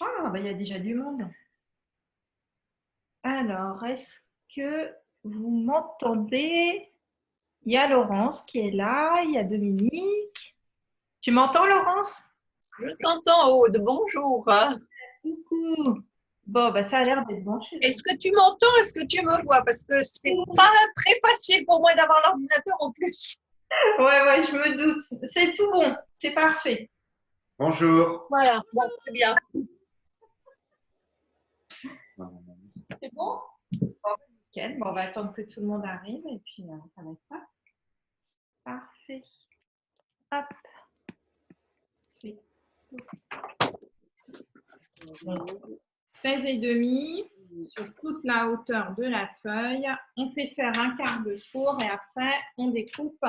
Ah, bah, il y a déjà du monde. Alors, est-ce que vous m'entendez? Il y a Laurence qui est là, il y a Dominique. Tu m'entends, Laurence? Je t'entends, Aude. Bonjour. Coucou. Bon, bah, ça a l'air d'être bon chez Est-ce que tu m'entends? Est-ce que tu me vois? Parce que c'est pas très facile pour moi d'avoir l'ordinateur en plus. vous. Ouais, je me doute. C'est tout bon, c'est parfait. Bonjour. Voilà, bon, c'est bien. C'est bon? Bon, nickel. Bon, on va attendre que tout le monde arrive et puis ça va être ça. Parfait. Hop. Donc, 16,5 sur toute la hauteur de la feuille. On fait faire un quart de tour et après, on découpe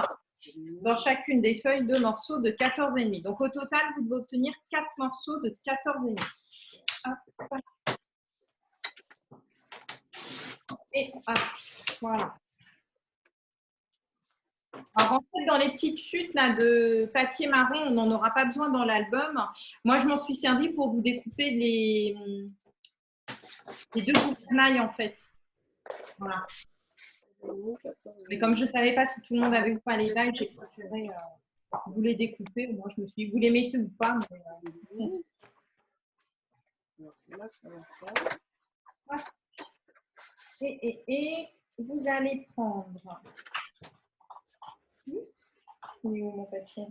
dans chacune des feuilles 2 morceaux de 14,5. Donc, au total, vous devez obtenir 4 morceaux de 14,5. Hop. Et hop, voilà. Alors, en fait, dans les petites chutes là, de papier marron, on n'en aura pas besoin dans l'album. Moi, je m'en suis servi pour vous découper les 2 gouvernails, en fait. Voilà. Mais comme je ne savais pas si tout le monde avait ou pas les dailles, j'ai préféré vous les découper. Moi, je me suis dit, vous les mettez ou pas. Mais, et vous allez prendre. Il est où mon papier?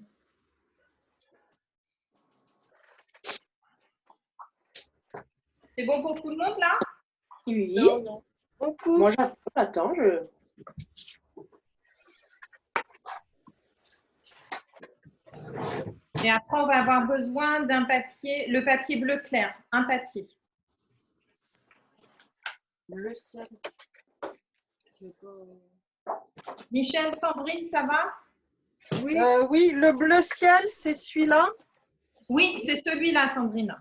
C'est bon pour tout le monde là? Oui. Non. Moi, j'attends. Et après, on va avoir besoin d'un papier, le papier bleu clair, un papier. Bleu ciel. Michel, Sandrine, ça va? Oui, oui, le bleu ciel, c'est celui-là. Oui, c'est celui-là, Sandrine.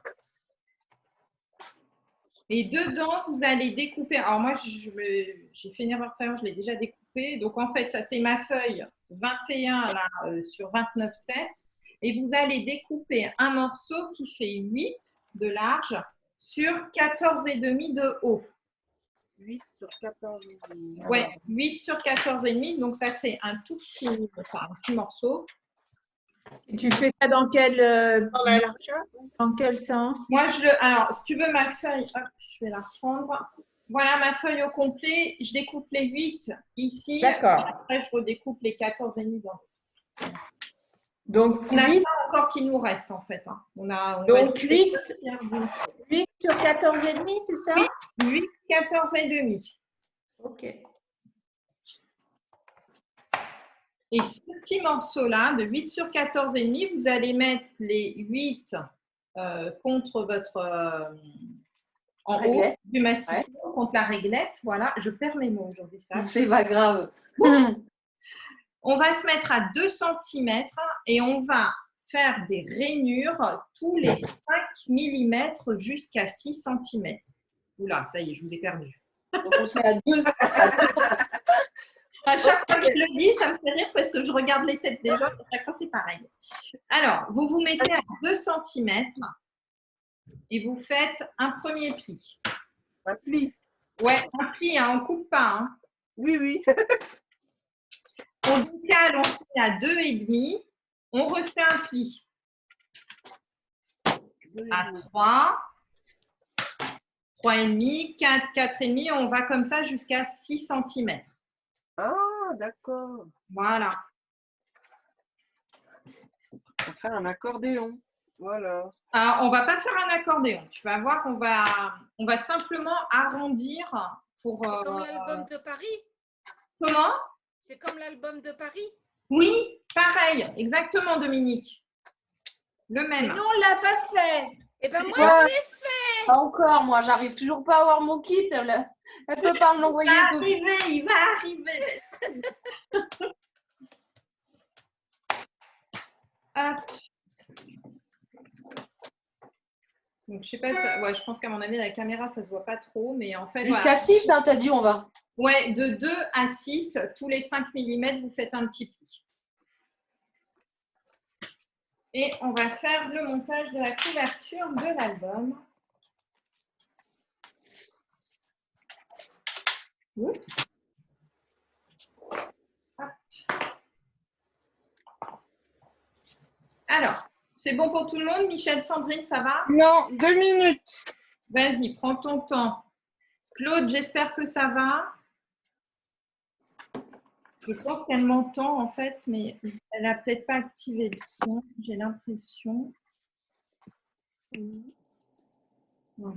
Et dedans, vous allez découper. Alors moi, j'ai fait une erreur tout à l'heure, je l'ai déjà découpé. Donc en fait, ça c'est ma feuille 21 là, sur 29,7. Et vous allez découper un morceau qui fait 8 de large sur 14,5 de haut. 8 sur 14,5. Oui, 8 sur 14,5. Donc ça fait un tout petit, un petit morceau. Et tu fais ça dans quel sens? Moi, alors, si tu veux ma feuille, hop, je vais la reprendre. Voilà ma feuille au complet. Je découpe les 8 ici. D'accord. Après, je redécoupe les 14,5 dans l'autre. Donc, On a 8, ça encore qui nous reste en fait. Hein. donc 8 sur 14,5, c'est ça? Oui, 8, 14,5. Ok. Et ce petit morceau-là, de 8 sur 14,5, vous allez mettre les 8 contre votre en Réglette. haut du massif, contre la réglette. Voilà, je perds mes mots aujourd'hui. C'est pas grave. On va se mettre à 2 cm et on va faire des rainures tous les 5 mm jusqu'à 6 cm. Oula, ça y est, je vous ai perdu. Donc, on se met à 2. À chaque fois que je le dis, ça me fait rire parce que je regarde les têtes des gens. À chaque fois, c'est pareil. Alors, vous vous mettez à 2 cm et vous faites un premier pli. Un pli. Ouais, un pli, hein, on ne coupe pas. Hein. Oui, oui. On décale, on se met à 2,5. On refait un pli. À 3, 3,5, 4, 4,5. On va comme ça jusqu'à 6 cm. Ah, d'accord. Voilà. On va faire un accordéon. Voilà. Alors, on ne va pas faire un accordéon. Tu vas voir, on va simplement arrondir pour. C'est comme l'album de Paris? Comment? C'est comme l'album de Paris? Oui, pareil, exactement, Dominique. Le même. Mais non, on ne l'a pas fait. Eh bien, moi, je l'ai fait. Pas encore, moi, j'arrive toujours pas à avoir mon kit. Elle peut pas me l'envoyer. Il va arriver. Hop. Donc, je sais pas, ouais, je pense qu'à mon avis, la caméra, ça se voit pas trop, mais en fait. Jusqu'à 6, hein, t'as dit, on va. Ouais, de 2 à 6, tous les 5 mm, vous faites un petit pli. Et on va faire le montage de la couverture de l'album. Oups. Hop. Alors, c'est bon pour tout le monde? Michel, Sandrine, ça va? Non, 2 minutes. Vas-y, prends ton temps. Claude, j'espère que ça va. Je pense qu'elle m'entend en fait, mais elle n'a peut-être pas activé le son, j'ai l'impression. Voilà.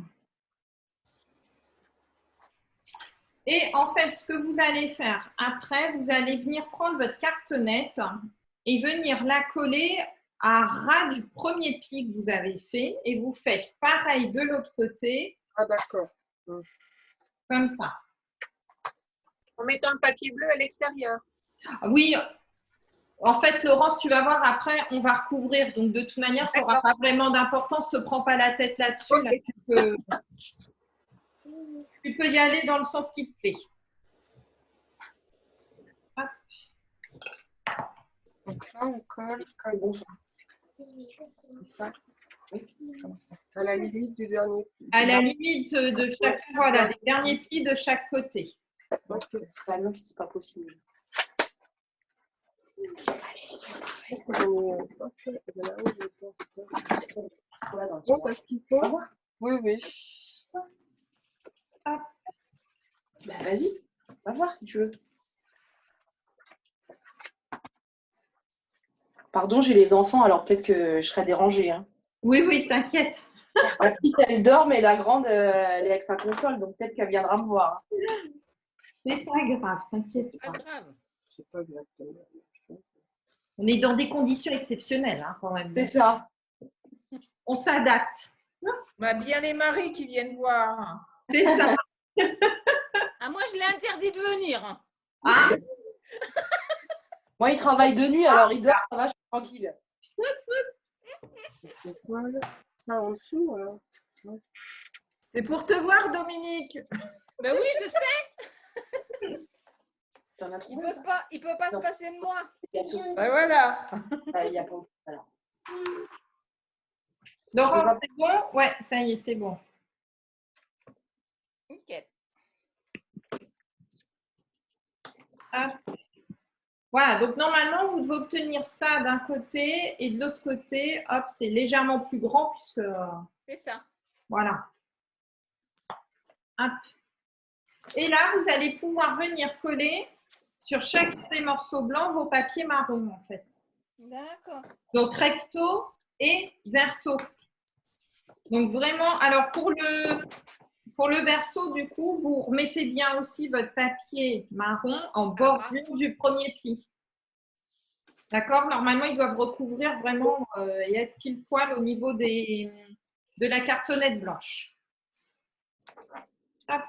Et en fait, ce que vous allez faire après, vous allez venir prendre votre carte nette et venir la coller à ras du premier pli que vous avez fait. Et vous faites pareil de l'autre côté, Ah, d'accord. comme ça. En mettant le papier bleu à l'extérieur. Oui, en fait, Laurence, tu vas voir après, on va recouvrir. Donc, de toute manière, ça n'aura pas vraiment d'importance. Ne te prends pas la tête là-dessus. Là, tu peux y aller dans le sens qui te plaît. Hop. Donc là, on colle comme ça. Ça. Oui, comme ça. À la limite du dernier pli. À la limite de chaque, voilà, des derniers plis de chaque côté. Ok. Bah non, c'est pas possible. Bon, parce qu'il faut. Oui, oui. Bah vas-y, va voir si tu veux. Pardon, j'ai les enfants, alors peut-être que je serai dérangée. Hein. Oui, oui, t'inquiète. La petite, elle dort, mais la grande, elle est avec sa console, donc peut-être qu'elle viendra me voir. C'est pas grave, t'inquiète Pas pas. grave. C'est pas exactement. On est dans des conditions exceptionnelles hein, quand même. C'est ça. On s'adapte. Bah, bien les maris qui viennent voir. C'est ça. Ah, moi, je l'ai interdit de venir. Ah, Moi, il travaille de nuit, alors il dort, ça va, je suis tranquille. Voilà. Ça en dessous, alors. C'est pour te voir, Dominique. Ben oui, je sais. T'en as Il trouvé peut pas se passer de moi. Bah, voilà. Il y a pas. Alors. Laurent, c'est bon? Ouais, ça y est, c'est bon. Nickel. Hop. Voilà, donc normalement, vous devez obtenir ça d'un côté et de l'autre côté, hop, c'est légèrement plus grand puisque, C'est ça. voilà. Hop. Et là, vous allez pouvoir venir coller sur chaque des morceaux blancs vos papiers marrons, en fait. D'accord. Donc, recto et verso. Donc, vraiment, alors pour le verso, du coup, vous remettez bien aussi votre papier marron en bordure du premier pli. D'accord? Normalement, ils doivent recouvrir vraiment et être pile poil au niveau de la cartonnette blanche. Hop.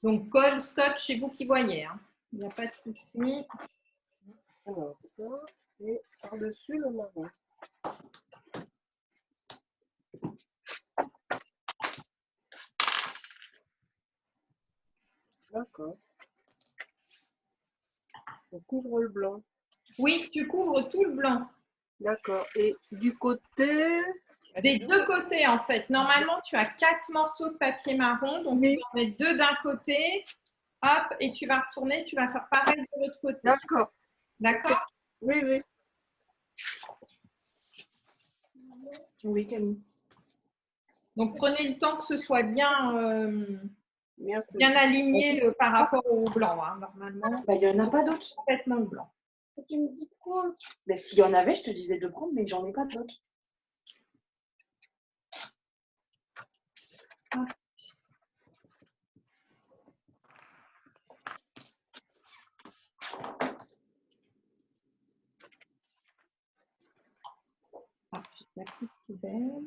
Donc, colle, scotch, c'est vous qui voyez. Hein. Il n'y a pas de souci. Alors, ça, et par-dessus le marron. D'accord. On couvre le blanc. Oui, tu couvres tout le blanc. D'accord. Et du côté. Des deux côtés, en fait. Normalement, tu as 4 morceaux de papier marron. Donc, tu vas en mettre 2 d'un côté. Hop, et tu vas retourner. Tu vas faire pareil de l'autre côté. D'accord. D'accord? Oui, oui. Oui, Camille. Donc, prenez le temps que ce soit bien, Bien sûr. bien aligné par rapport au blanc. Hein, normalement, Bah, il n'y en a pas d'autres. complètement le blanc. Tu me dis quoi? Mais s'il y en avait, je te disais de prendre, mais j'en ai pas d'autres. Ah, la petite poubelle.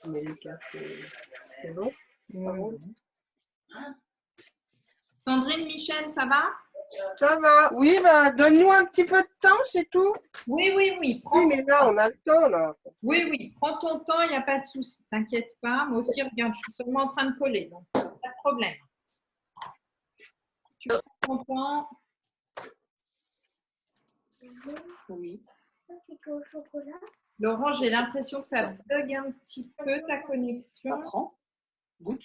Mais les cartes, c'est bon? Pas bon. Sandrine, Michel, ça va? Ça va. Oui, bah, donne-nous un petit peu de temps, c'est tout. Oui, oui, oui. Oui, mais là, on a le temps, là. Oui, oui. Prends ton temps, il n'y a pas de souci. T'inquiète pas. Moi aussi, regarde, je suis seulement en train de coller, donc pas de problème. Tu prends ton temps. Oui. Laurent, j'ai l'impression que ça bug un petit peu ta connexion. Prends. Goûte.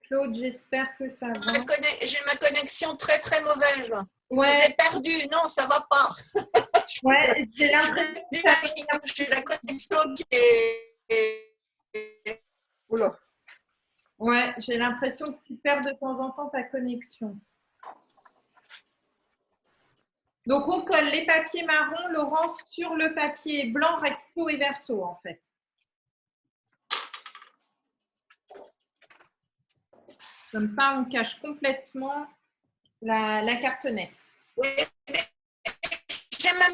Claude, j'espère que ça va. J'ai ma connexion très très mauvaise. Ouais, J'ai perdu. Non, ça va pas. ouais, j'ai l'impression que ça J'ai la connexion qui est. Oula. Ouais, j'ai l'impression que tu perds de temps en temps ta connexion. Donc, on colle les papiers marrons, Laurence, sur le papier blanc, recto et verso, en fait. Comme ça, on cache complètement la cartonnette. Oui, j'ai même.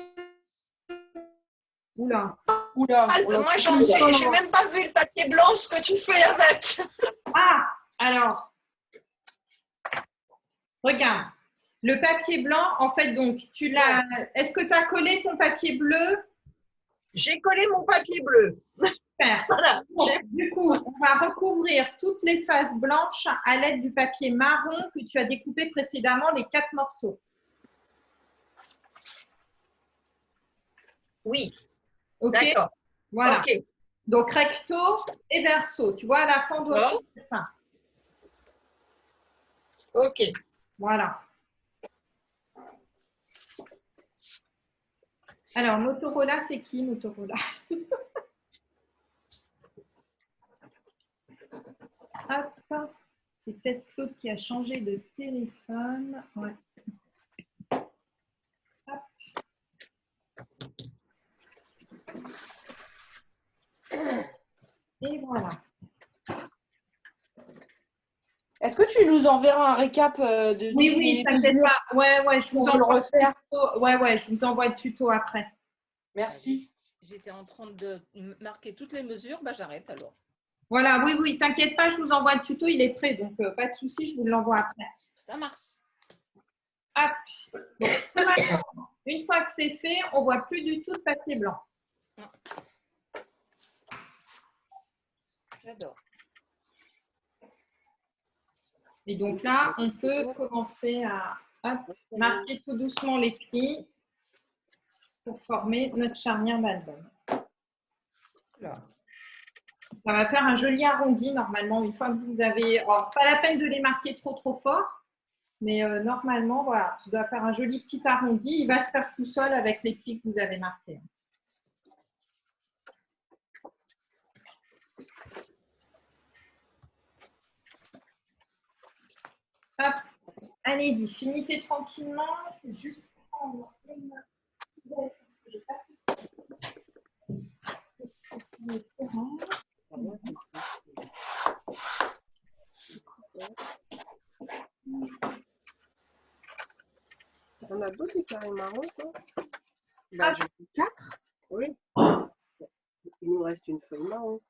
Oula. Oula. Moi, j'ai même pas vu le papier blanc, ce que tu fais avec. Ah, alors, regarde. Le papier blanc, en fait, donc, tu l'as. Est-ce que tu as collé ton papier bleu? J'ai collé mon papier bleu. Super. Voilà. Donc, du coup, on va recouvrir toutes les faces blanches à l'aide du papier marron que tu as découpé précédemment, les 4 morceaux. Oui. OK? D'accord. Voilà. Ok. Donc, recto et verso. Tu vois, à la fin, on doit Bon. faire ça. Ok. Voilà. Alors, Motorola, c'est qui, Motorola? Hop. C'est peut-être Claude qui a changé de téléphone. Ouais. Hop. Et voilà. Est-ce que tu nous enverras un récap de Oui, toutes oui, les t'inquiète mesures pas. Ouais, je vous pour le envoie refaire? Ouais, je vous envoie le tuto après. Merci. J'étais en train de marquer toutes les mesures, bah j'arrête alors. Voilà, oui, t'inquiète pas, je vous envoie le tuto, il est prêt, donc pas de souci, je vous l'envoie après. Ça marche. Hop. Donc, maintenant, une fois que c'est fait, on ne voit plus du tout de papier blanc. J'adore. Et donc là, on peut commencer à marquer tout doucement les plis pour former notre charnière d'album. Ça va faire un joli arrondi normalement une fois que vous avez. Alors, pas la peine de les marquer trop fort, mais normalement, voilà, tu dois faire un joli petit arrondi. Il va se faire tout seul avec les plis que vous avez marqués. Hop, allez-y, finissez tranquillement. Juste prendre une... On a d'autres carrés marrons, quoi. Bah, j'ai fait 4. Oui. Il nous reste une feuille marron.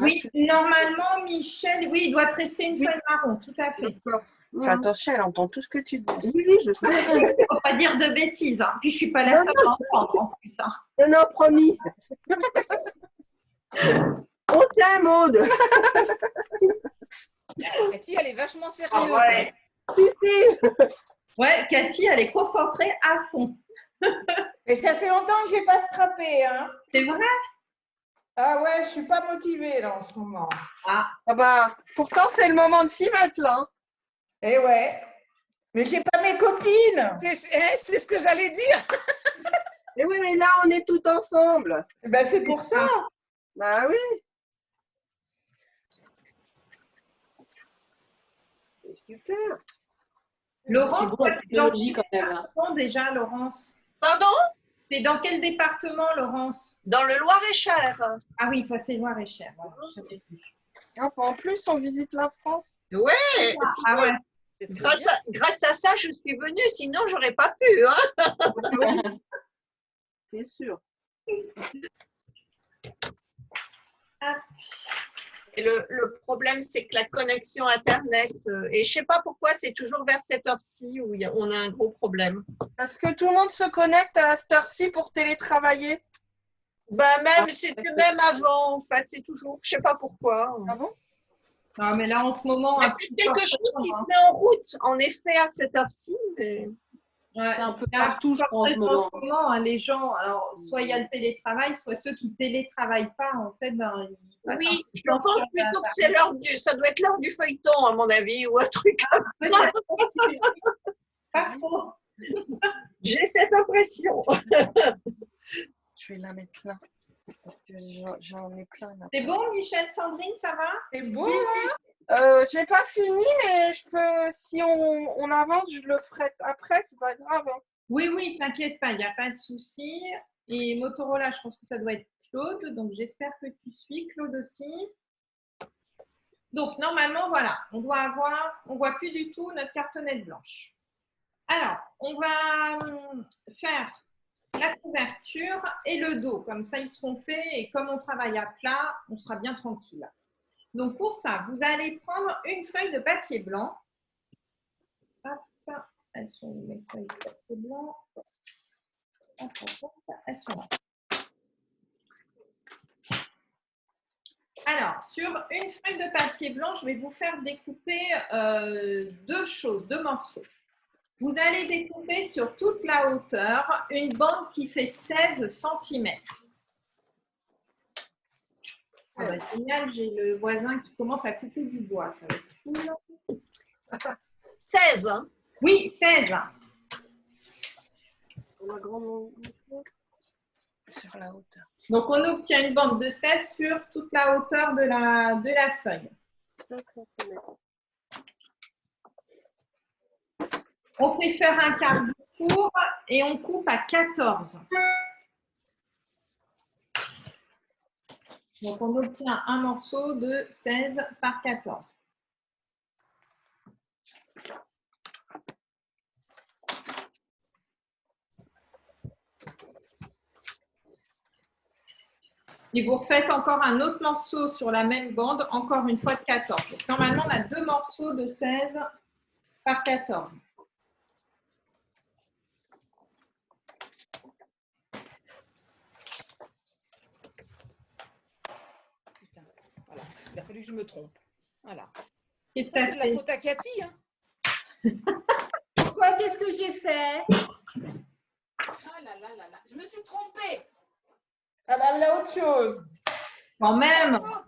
Oui, normalement, Michel, oui, il doit te rester une feuille marron, tout à fait. D'accord. Fais attention, elle entend tout ce que tu dis. Oui, je sais. Il ne faut pas dire de bêtises. Hein. Puis je ne suis pas la seule à entendre en plus. Hein. Non, promis. On t'aime, Aude. Cathy, elle est vachement sérieuse. ouais. Si. Ouais, Cathy, elle est concentrée à fond. Et ça fait longtemps que je n'ai pas scrappé. Hein. C'est vrai? Ah ouais, je ne suis pas motivée là en ce moment. Ah, Bah, pourtant, c'est le moment de s'y mettre, là. Eh ouais. Mais j'ai pas mes copines. C'est ce que j'allais dire. Mais oui, mais là, on est tout ensemble. Eh ben, c'est pour ça. Bah oui. C'est super. Laurence, C'est beau, toi, la t'es dans technologie, quel quand même. département déjà, Laurence? Pardon? T'es dans quel département, Laurence? Dans le Loir-et-Cher. Ah oui, toi, c'est Loir-et-Cher. Voilà, je savais plus. En plus, on visite la France. Ouais. Ah ouais. C'est très Grâce à ça, je suis venue. Sinon, j'aurais pas pu. Hein. C'est sûr. Et le problème, c'est que la connexion Internet, et je ne sais pas pourquoi, c'est toujours vers cette heure-ci où on a un gros problème. Parce que tout le monde se connecte à cette heure-ci pour télétravailler. Ben c'était même avant, en fait, c'est toujours, je ne sais pas pourquoi. Ah bon? Non, mais là, en ce moment, Il y a quelque chose qui se met en route, en effet, à cette heure-ci. Mais... ouais, C'est un peu là, partout, je pense, en ce moment, hein, les gens, alors, soit il y a le télétravail, soit ceux qui télétravaillent pas, en fait, ben, ils passent Oui, un je peu de temps pense sur plutôt que Internet. c'est l'heure ça doit être l'heure du feuilleton, à mon avis, ou un truc comme ça. Peut-être aussi. Pas faux. J'ai cette impression. Je vais la mettre là. Parce que j'en ai plein là. C'est bon, Michel, Sandrine, ça va? C'est beau, Oui, j'ai pas fini, mais je peux, si on avance, je le ferai après, c'est pas grave. Hein. Oui, oui, t'inquiète pas, il n'y a pas de souci. Et Motorola, je pense que ça doit être Claude, donc j'espère que tu suis, Claude aussi. Donc, normalement, voilà, on voit plus du tout notre cartonnette blanche. Alors, on va faire la couverture et le dos, comme ça ils seront faits et comme on travaille à plat, on sera bien tranquille. Donc, pour ça, vous allez prendre une feuille de papier blanc. Hop, elles sont où mes feuilles de papier blanc? Hop, elles sont là. Alors, sur une feuille de papier blanc, je vais vous faire découper deux morceaux. Vous allez découper sur toute la hauteur une bande qui fait 16 cm. Ah bah, génial, j'ai le voisin qui commence à couper du bois, ça va être cool. 16, hein? Oui, 16. On a grand sur la hauteur. Donc, on obtient une bande de 16 sur toute la hauteur de la feuille. 5 cm. On fait faire un quart de tour et on coupe à 14. Donc, on obtient un morceau de 16 par 14. Et vous refaites encore un autre morceau sur la même bande, encore une fois de 14. Donc, normalement, on a deux morceaux de 16 par 14. Putain, voilà. Il a fallu que je me trompe. Voilà. Qu'est-ce que Ça, ça c'est de la fait? faute à Cathy. Hein. Pourquoi? Qu'est-ce que j'ai fait? Ah là là là là. Je me suis trompée. Ah bah, là, autre chose. Quand même. La faute.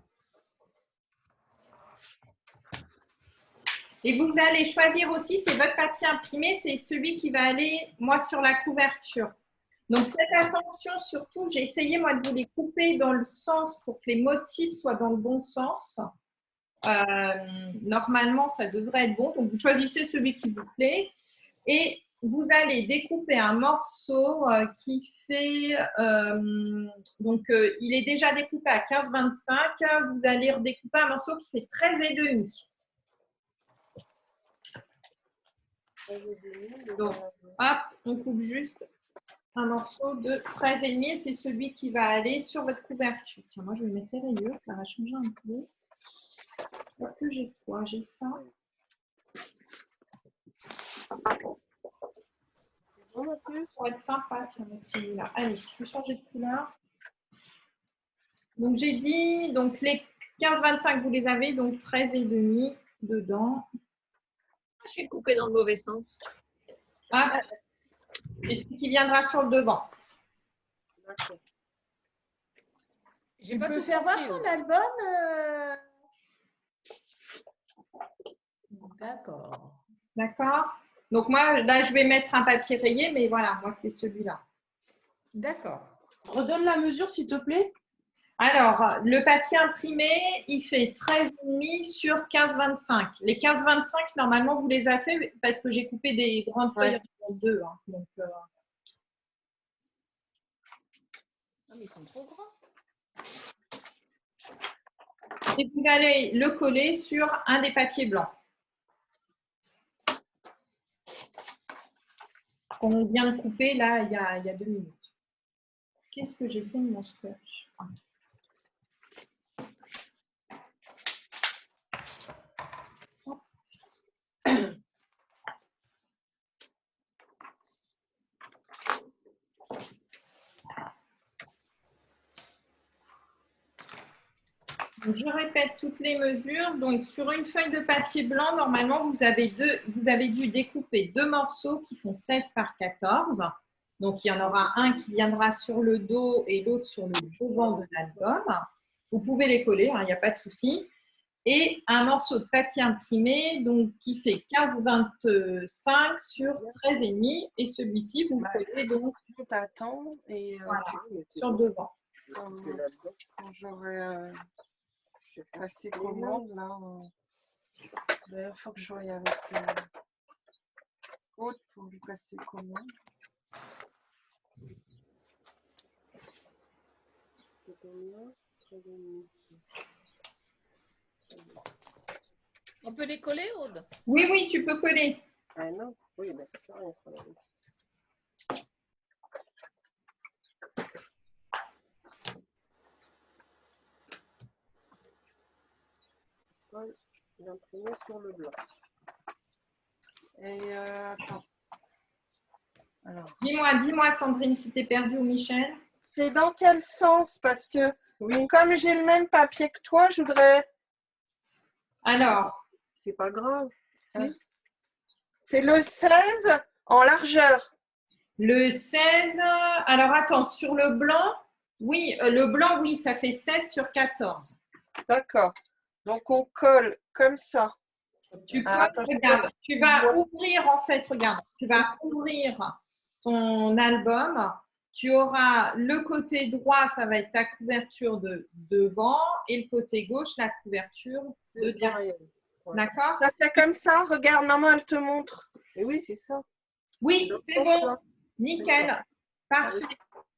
Et vous allez choisir aussi, c'est votre papier imprimé, c'est celui qui va aller, moi, sur la couverture. Donc, faites attention surtout, j'ai essayé, moi, de vous les couper dans le sens pour que les motifs soient dans le bon sens. Normalement, ça devrait être bon. Donc, vous choisissez celui qui vous plaît et vous allez découper un morceau qui fait, il est déjà découpé à 15-25. Vous allez redécouper un morceau qui fait 13,5. Donc, hop, on coupe juste un morceau de 13,5 et c'est celui qui va aller sur votre couverture. Tiens, moi, je vais mettre les rayures, ça va changer un peu. Je crois que j'ai quoi? J'ai ça. Pour être sympa, tiens, mettre celui-là. Allez, je vais changer de couleur. Donc, j'ai dit, donc les 15-25, vous les avez, donc 13,5 dedans. Je suis coupée dans le mauvais sens. Hop. Et celui qui viendra sur le devant. J'ai Tu pas peux tout faire voir compris. ton album D'accord. D'accord? Donc, moi, là, je vais mettre un papier rayé, mais voilà, moi, c'est celui-là. D'accord. Redonne la mesure, s'il te plaît. Alors, le papier imprimé, il fait 13,5 sur 15-25. Les 15-25, normalement, vous les avez fait parce que j'ai coupé des grandes feuilles en deux. Hein. Donc, Ah, mais ils sont trop grands. et vous allez le coller sur un des papiers blancs. Qu'on vient de couper là, il y a 2 minutes. Qu'est-ce que j'ai fait de mon scotch? Donc, je répète toutes les mesures. Donc, sur une feuille de papier blanc, normalement, vous avez dû découper 2 morceaux qui font 16 par 14. Donc, il y en aura un qui viendra sur le dos et l'autre sur le devant de l'album. Vous pouvez les coller, il n'y a pas de souci. Et un morceau de papier imprimé donc, qui fait 15,25 sur 13,5. Et celui-ci, vous le collez donc On t'attend et voilà, sur le devant. quand j'aurai passé commande, là. D'ailleurs, il faut que je voie avec Aude pour lui passer commande. C'est combien? 13,5. On peut les coller, Aude? Oui, oui, tu peux coller. Ah non, oui, ben, ça sert à rien. L'imprimer sur le blanc. Et attends. Alors. Dis-moi, Sandrine, si t'es perdue ou Michel. C'est dans quel sens? Parce que comme j'ai le même papier que toi, je voudrais. Alors, C'est pas grave. Si. C'est le 16 en largeur. le 16, alors attends, sur le blanc, oui, ça fait 16 sur 14. D'accord. Donc on colle comme ça. Tu colles, attends, regarde, tu vas ouvrir en fait, regarde, tu vas ouvrir ton album. Tu auras le côté droit, ça va être ta couverture de devant et le côté gauche, la couverture de derrière. Ouais. D'accord? Ça fait comme ça. Regarde, maman, elle te montre. Et oui, c'est ça. Oui, c'est bon. Nickel. Parfait.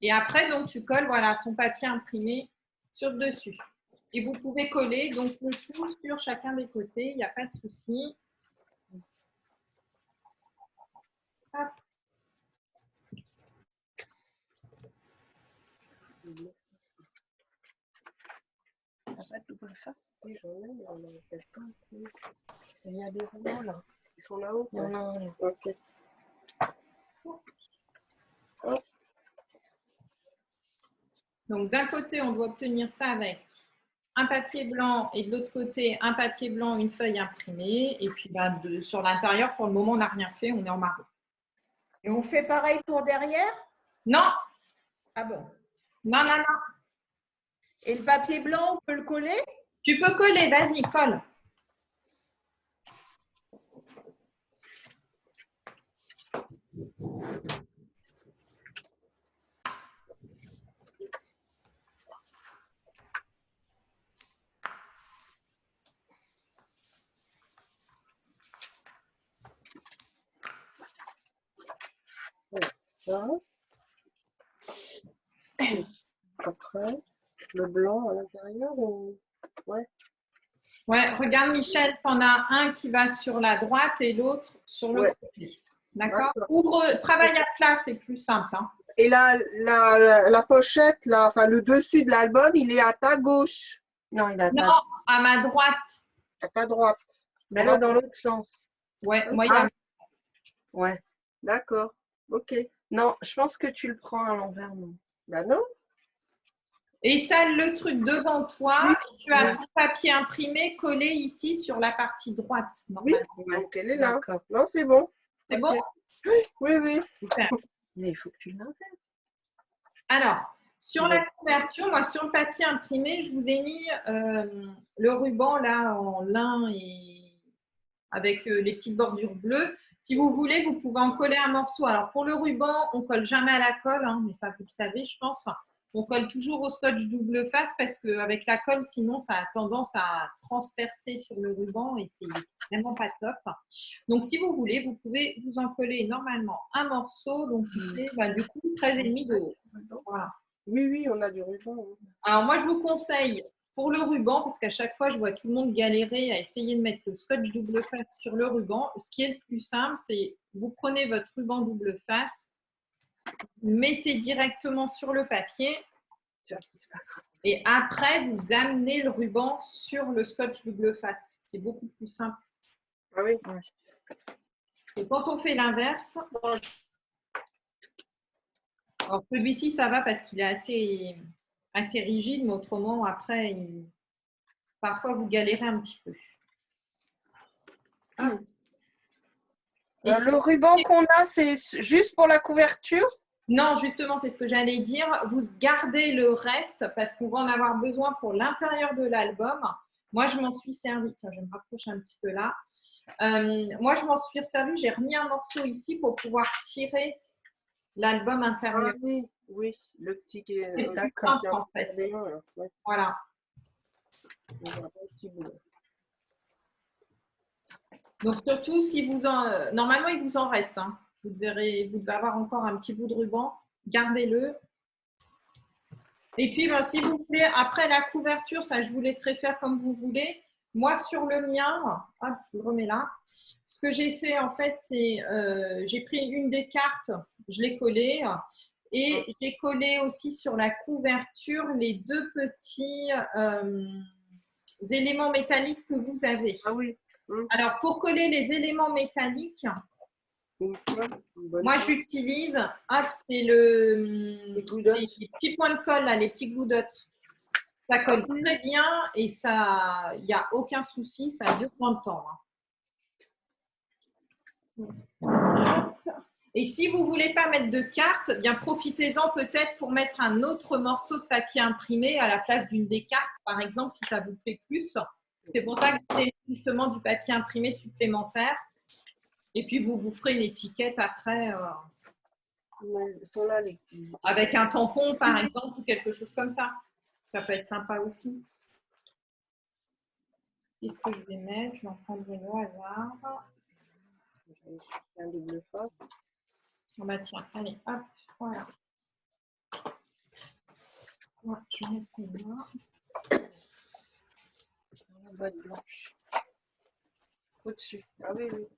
Et après, donc, tu colles voilà, ton papier imprimé sur le dessus. Et vous pouvez coller donc le tout sur chacun des côtés. Il n'y a pas de souci. Hop. Oui, j'en ai, mais on n'en fait pas. Il y a des rouleaux là. Ils sont là-haut. Il y en a un là. Ok. Hop. Donc, d'un côté, on doit obtenir ça avec un papier blanc et de l'autre côté, un papier blanc, une feuille imprimée. Et puis, sur l'intérieur, pour le moment, on n'a rien fait. On est en marron. Et on fait pareil pour derrière? Non. Ah bon? Non, non, non. Et le papier blanc, on peut le coller? Tu peux coller. Vas-y, colle. Ça. Après, le blanc à l'intérieur ou... Ouais. Ouais, regarde Michel, tu en as un qui va sur la droite et l'autre sur le côté. D'accord? Ouvre, travaille à plat, c'est plus simple. Hein. Et la pochette, là, enfin le dessus de l'album, il est à ta gauche. Non, il est à ma droite. À ta droite. Mais là, dans l'autre sens. Ouais, moi, il y a... Ouais, d'accord. Ok. Non, je pense que tu le prends à l'envers, non. Ben non. Et tu as le truc devant toi, et tu as ton papier imprimé collé ici sur la partie droite. Oui, donc elle est là. Non, c'est bon. C'est bon? Oui, oui. Super. Mais il faut que tu l'inverses. Alors, sur la couverture, moi, sur le papier imprimé, je vous ai mis le ruban là en lin et avec les petites bordures bleues. Si vous voulez, vous pouvez en coller un morceau. Alors, pour le ruban, on ne colle jamais à la colle, hein, mais ça, vous le savez, je pense. On colle toujours au scotch double face parce qu'avec la colle, sinon, ça a tendance à transpercer sur le ruban et c'est vraiment pas top. Donc, si vous voulez, vous pouvez vous en coller normalement un morceau, donc qui fait du coup 13,5 de haut. Voilà. Oui, oui, on a du ruban. Alors, moi, je vous conseille pour le ruban, parce qu'à chaque fois, je vois tout le monde galérer à essayer de mettre le scotch double face sur le ruban. Ce qui est le plus simple, c'est vous prenez votre ruban double face, mettez directement sur le papier et après, vous amenez le ruban sur le scotch double face. C'est beaucoup plus simple. Ah oui. C'est quand on fait l'inverse. Alors, celui-ci, ça va parce qu'il est assez rigide, mais autrement, après, parfois vous galérez un petit peu. Ah. Et Le ruban qu'on a, c'est juste pour la couverture? non, justement, c'est ce que j'allais dire. Vous gardez le reste parce qu'on va en avoir besoin pour l'intérieur de l'album. Moi, je m'en suis servi. Tiens, je me rapproche un petit peu là. Moi, je m'en suis servi. J'ai remis un morceau ici pour pouvoir tirer l'album intérieur. Ah oui, oui, le petit qui est. C'est plus D'accord. simple, en fait. Ouais. Voilà. On va avoir un petit bout, là. Donc, surtout, si vous en… normalement, il vous en reste. Hein. Vous devez avoir encore un petit bout de ruban. Gardez-le. Et puis, ben, si vous voulez, après la couverture, ça, je vous laisserai faire comme vous voulez. Moi, sur le mien, hop, je le remets là. Ce que j'ai fait, en fait, c'est j'ai pris une des cartes, je l'ai collée. Et j'ai collé aussi sur la couverture les deux petits éléments métalliques que vous avez. Ah oui. Alors, pour coller les éléments métalliques, moi, j'utilise, hop, c'est les petits points de colle, là, les petits glue dots. Ça colle très bien et ça, il n'y a aucun souci, ça dure plein de temps. Hein. Et si vous ne voulez pas mettre de carte, bien profitez-en peut-être pour mettre un autre morceau de papier imprimé à la place d'une des cartes, par exemple, si ça vous plaît plus. C'est pour ça que c'est justement du papier imprimé supplémentaire. Et puis, vous vous ferez une étiquette après avec un tampon, par exemple, ou quelque chose comme ça. Ça peut être sympa aussi. Qu'est-ce que je vais mettre? Je vais en prendre une au hasard. Un double face. Oh bah tiens, allez, hop, voilà. Ouais, je vais mettre celle-là. La boîte blanche. Au-dessus. Ah oui, oui.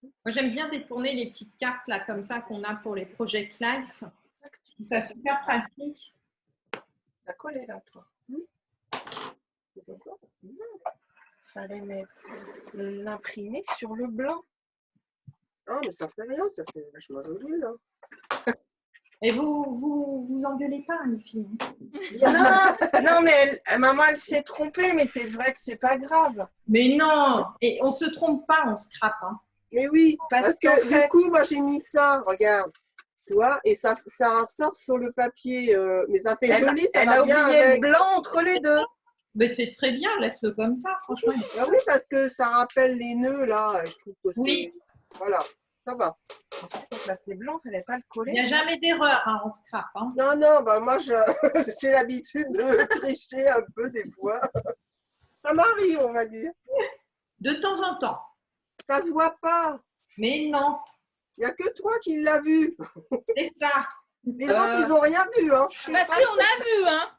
Moi, j'aime bien détourner les petites cartes là, comme ça, qu'on a pour les Project Life. C'est super pratique. T'as collé là, toi. Fallait l'imprimer sur le blanc. Ah, mais ça fait rien, ça fait vachement joli là. Et vous engueulez pas, les filles. Non, mais maman, elle s'est trompée, mais c'est vrai que c'est pas grave. Mais non, et on se trompe pas, on scrape. Hein. Mais oui, parce que du coup, moi j'ai mis ça, regarde, tu vois, et ça ressort sur le papier, mais ça fait joli, ça va bien avec. Elle a oublié le blanc entre les deux. Mais c'est très bien, laisse-le comme ça, franchement. Ah oui, parce que ça rappelle les nœuds là, je trouve que c'est… Oui. Voilà, ça va. La feuille blanche, elle n'est pas le coller. Il n'y a jamais d'erreur, hein, on scrape. Hein. Non, bah moi j'ai l'habitude de tricher un peu des fois. Ça m'arrive, on va dire. De temps en temps. Ça se voit pas. Mais non. Il n'y a que toi qui l'as vu. C'est ça. Les autres, ils n'ont rien vu. Hein. Bah si, on a vu, hein.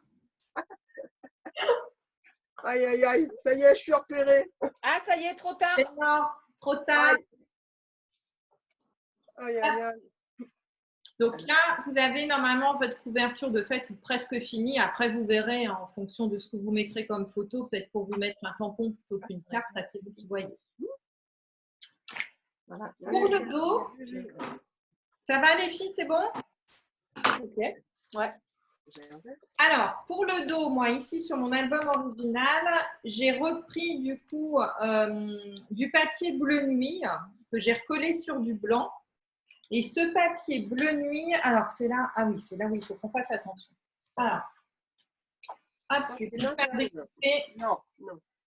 Aïe, aïe, aïe. Ça y est, je suis repérée. Ah, ça y est, trop tard. C'est mort. Trop tard. Aïe, aïe, aïe. Donc là, vous avez normalement votre couverture de fait ou presque finie. Après, vous verrez en fonction de ce que vous mettrez comme photo, peut-être pour vous mettre un tampon plutôt qu'une carte. Là, c'est vous qui voyez. Voilà. Pour le dos, ça va les filles, c'est bon? Ok. Ouais. Alors, pour le dos, moi, ici, sur mon album original, j'ai repris du coup du papier bleu nuit que j'ai recollé sur du blanc. Et ce papier bleu nuit, alors c'est là, ah oui, c'est là où il faut qu'on fasse attention. Alors, je vais faire découper. Non.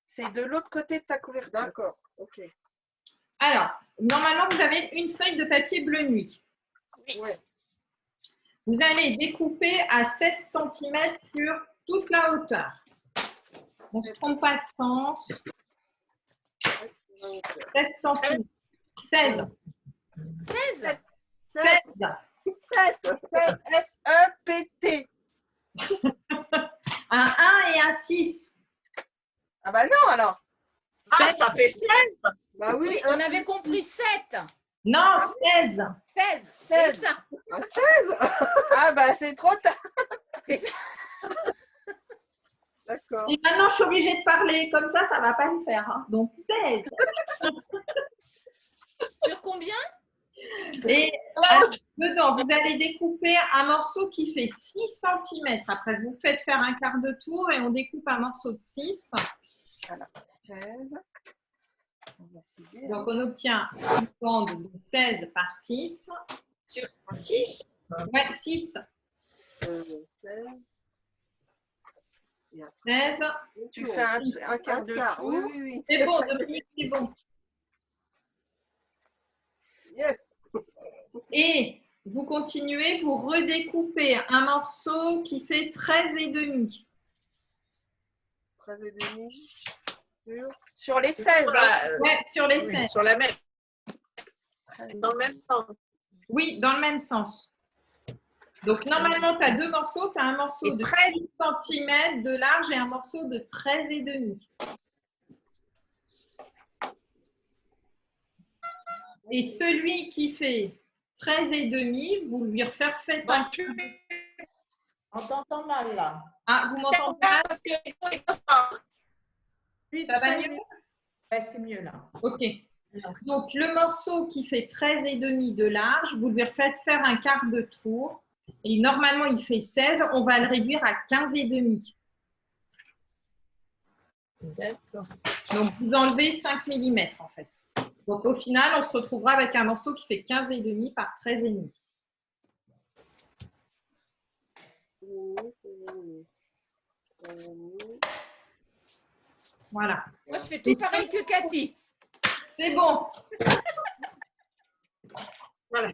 C'est de l'autre côté de ta couverture. D'accord, ok. Alors, normalement, vous avez une feuille de papier bleu nuit. Oui. Ouais. Vous allez découper à 16 cm sur toute la hauteur. On ne se trompe pas de sens. 16 cm. 16. 16. 16. 7. Un 1 et un 6. Ah bah non alors. Ah, ça fait 16. Bah oui. Oui, on avait compris 7. Non, 16. 16. C'est ça. Ah, 16. Ah bah c'est trop tard. C'est ça. D'accord. Et maintenant, je suis obligée de parler comme ça ne va pas le faire. Hein. Donc, 16. Sur combien? Et dedans, vous allez découper un morceau qui fait 6 cm. Après, vous faites faire un quart de tour et on découpe un morceau de 6. Voilà, 16. On va essayer. Donc, on obtient une bande de 16 par 6. Sur 6. Ouais, 6. 16. 16. Tu fais un quart de tour. Oui, oui, oui. C'est bon, Dominique, c'est bon. Yes. Et vous continuez, vous redécoupez un morceau qui fait 13,5. 13,5 sur les 16. Hein. Ouais, sur les Oui, 16. sur la même. Dans le même sens. Oui, dans le même sens. Donc, normalement, tu as deux morceaux. Tu as un morceau de 13 cm de large et un morceau de 13,5. Et celui qui fait 13,5, vous lui refaire faites un... On t'entend mal là. Ah, vous m'entendez pas? Parce que Ça va mieux? Ouais, c'est mieux là. Ok. Donc, le morceau qui fait 13,5 de large, vous lui refaites faire un quart de tour. Et normalement, il fait 16. On va le réduire à 15,5. D'accord. Donc, vous enlevez 5 mm en fait. Donc, au final, on se retrouvera avec un morceau qui fait 15,5 par 13,5. Voilà. Moi, je fais tout pareil que Cathy. C'est bon. Voilà.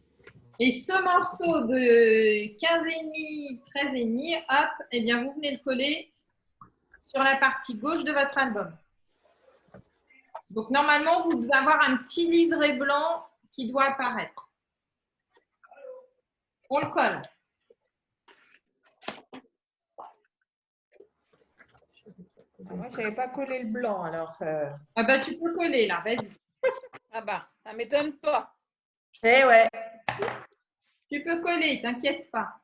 Et ce morceau de 15,5, 13,5, hop, eh bien, vous venez le coller sur la partie gauche de votre album. Donc, normalement, vous devez avoir un petit liseré blanc qui doit apparaître. On le colle. Moi, je n'avais pas collé le blanc alors. Ah bah, tu peux coller là, vas-y. Ah bah, ça m'étonne pas. Eh ouais. Tu peux coller, t'inquiète pas.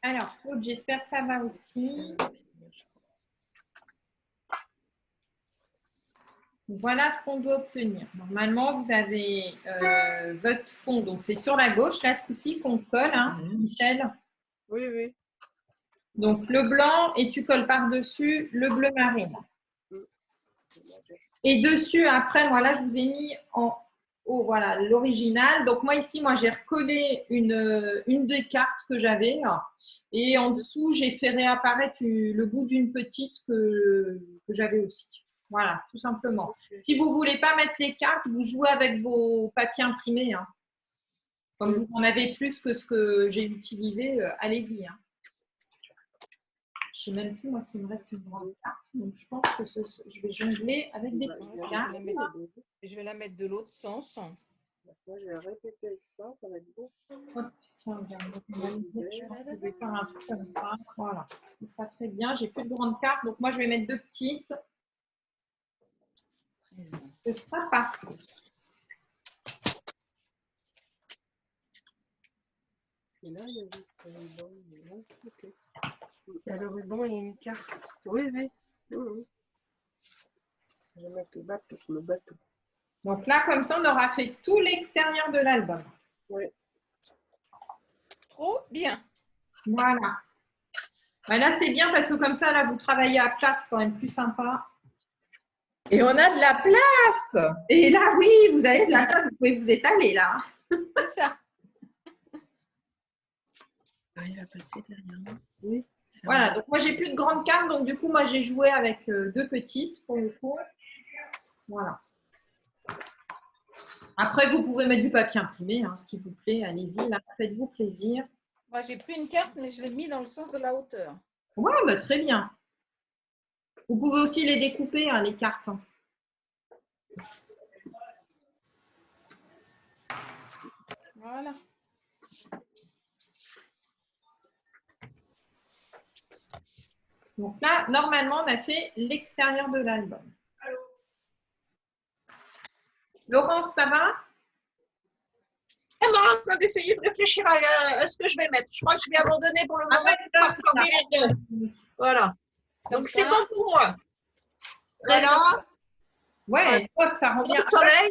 Alors, Claude, j'espère que ça va aussi. Voilà ce qu'on doit obtenir. Normalement, vous avez votre fond. Donc, c'est sur la gauche, là, ce coup-ci, qu'on colle, hein, Michel. Oui, oui. Donc, le blanc et tu colles par-dessus le bleu marine. Et dessus, après, moi, là, je vous ai mis en haut, voilà, l'original. Donc, moi, ici, j'ai recollé une des cartes que j'avais. Et en dessous, j'ai fait réapparaître le bout d'une petite que j'avais aussi. Voilà, tout simplement. Si vous ne voulez pas mettre les cartes, vous jouez avec vos papiers imprimés. Hein. Comme vous en avez plus que ce que j'ai utilisé, allez-y. Hein. Je ne sais même plus, moi, s'il me reste une grande carte. Donc, je pense que je vais jongler avec des petites cartes. Je vais la mettre de l'autre sens. Moi, je vais répéter avec ça, ça va être beau. Hop, tiens, regarde, je pense que je vais faire un truc comme ça. Voilà, ce sera très bien. J'ai plus de grandes cartes, donc moi, je vais mettre deux petites. Ce sera parfait. Et là, il y a le ruban. Okay. Il y a le ruban et une carte. Oui, oui. Je vais mettre le bateau. Donc là, comme ça, on aura fait tout l'extérieur de l'album. Oui. Trop bien. Voilà. Ben là, c'est bien parce que comme ça, là, vous travaillez à plat, c'est quand même plus sympa. Et on a de la place. Et là, oui, vous avez de la place, vous pouvez vous étaler là. C'est ça. Ah, il va passer derrière. Oui. Voilà, donc moi, j'ai plus de grandes cartes, donc du coup, moi, j'ai joué avec deux petites pour le coup. Voilà. Après, vous pouvez mettre du papier imprimé, hein, ce qui vous plaît. Allez-y, là, faites-vous plaisir. Moi, j'ai pris une carte, mais je l'ai mis dans le sens de la hauteur. Ouais, bah, très bien. Vous pouvez aussi les découper, hein, les cartes. Hein. Voilà. Donc là, normalement, on a fait l'extérieur de l'album. Laurence, ça va? Ça va, on va essayer de réfléchir à ce que je vais mettre. Je crois que je vais abandonner pour le moment. Ouais, Les deux. Voilà. Donc, c'est bon pour moi. Très Voilà. Ouais, top, ça revient. Le soleil.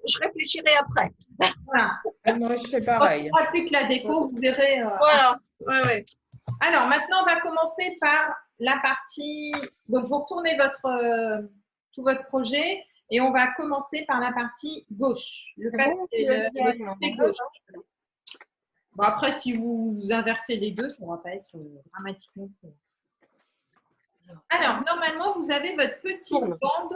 Je réfléchirai après. Voilà. Moi, je fais pareil. Il n'y aura plus que la déco, vous verrez. Voilà. Ouais. Alors, maintenant, on va commencer par la partie. Donc, vous retournez tout votre projet et on va commencer par la partie gauche. Le côté gauche. Bon, après, si vous inversez les deux, ça ne va pas être dramatique non plus. Alors, normalement, vous avez votre petite bande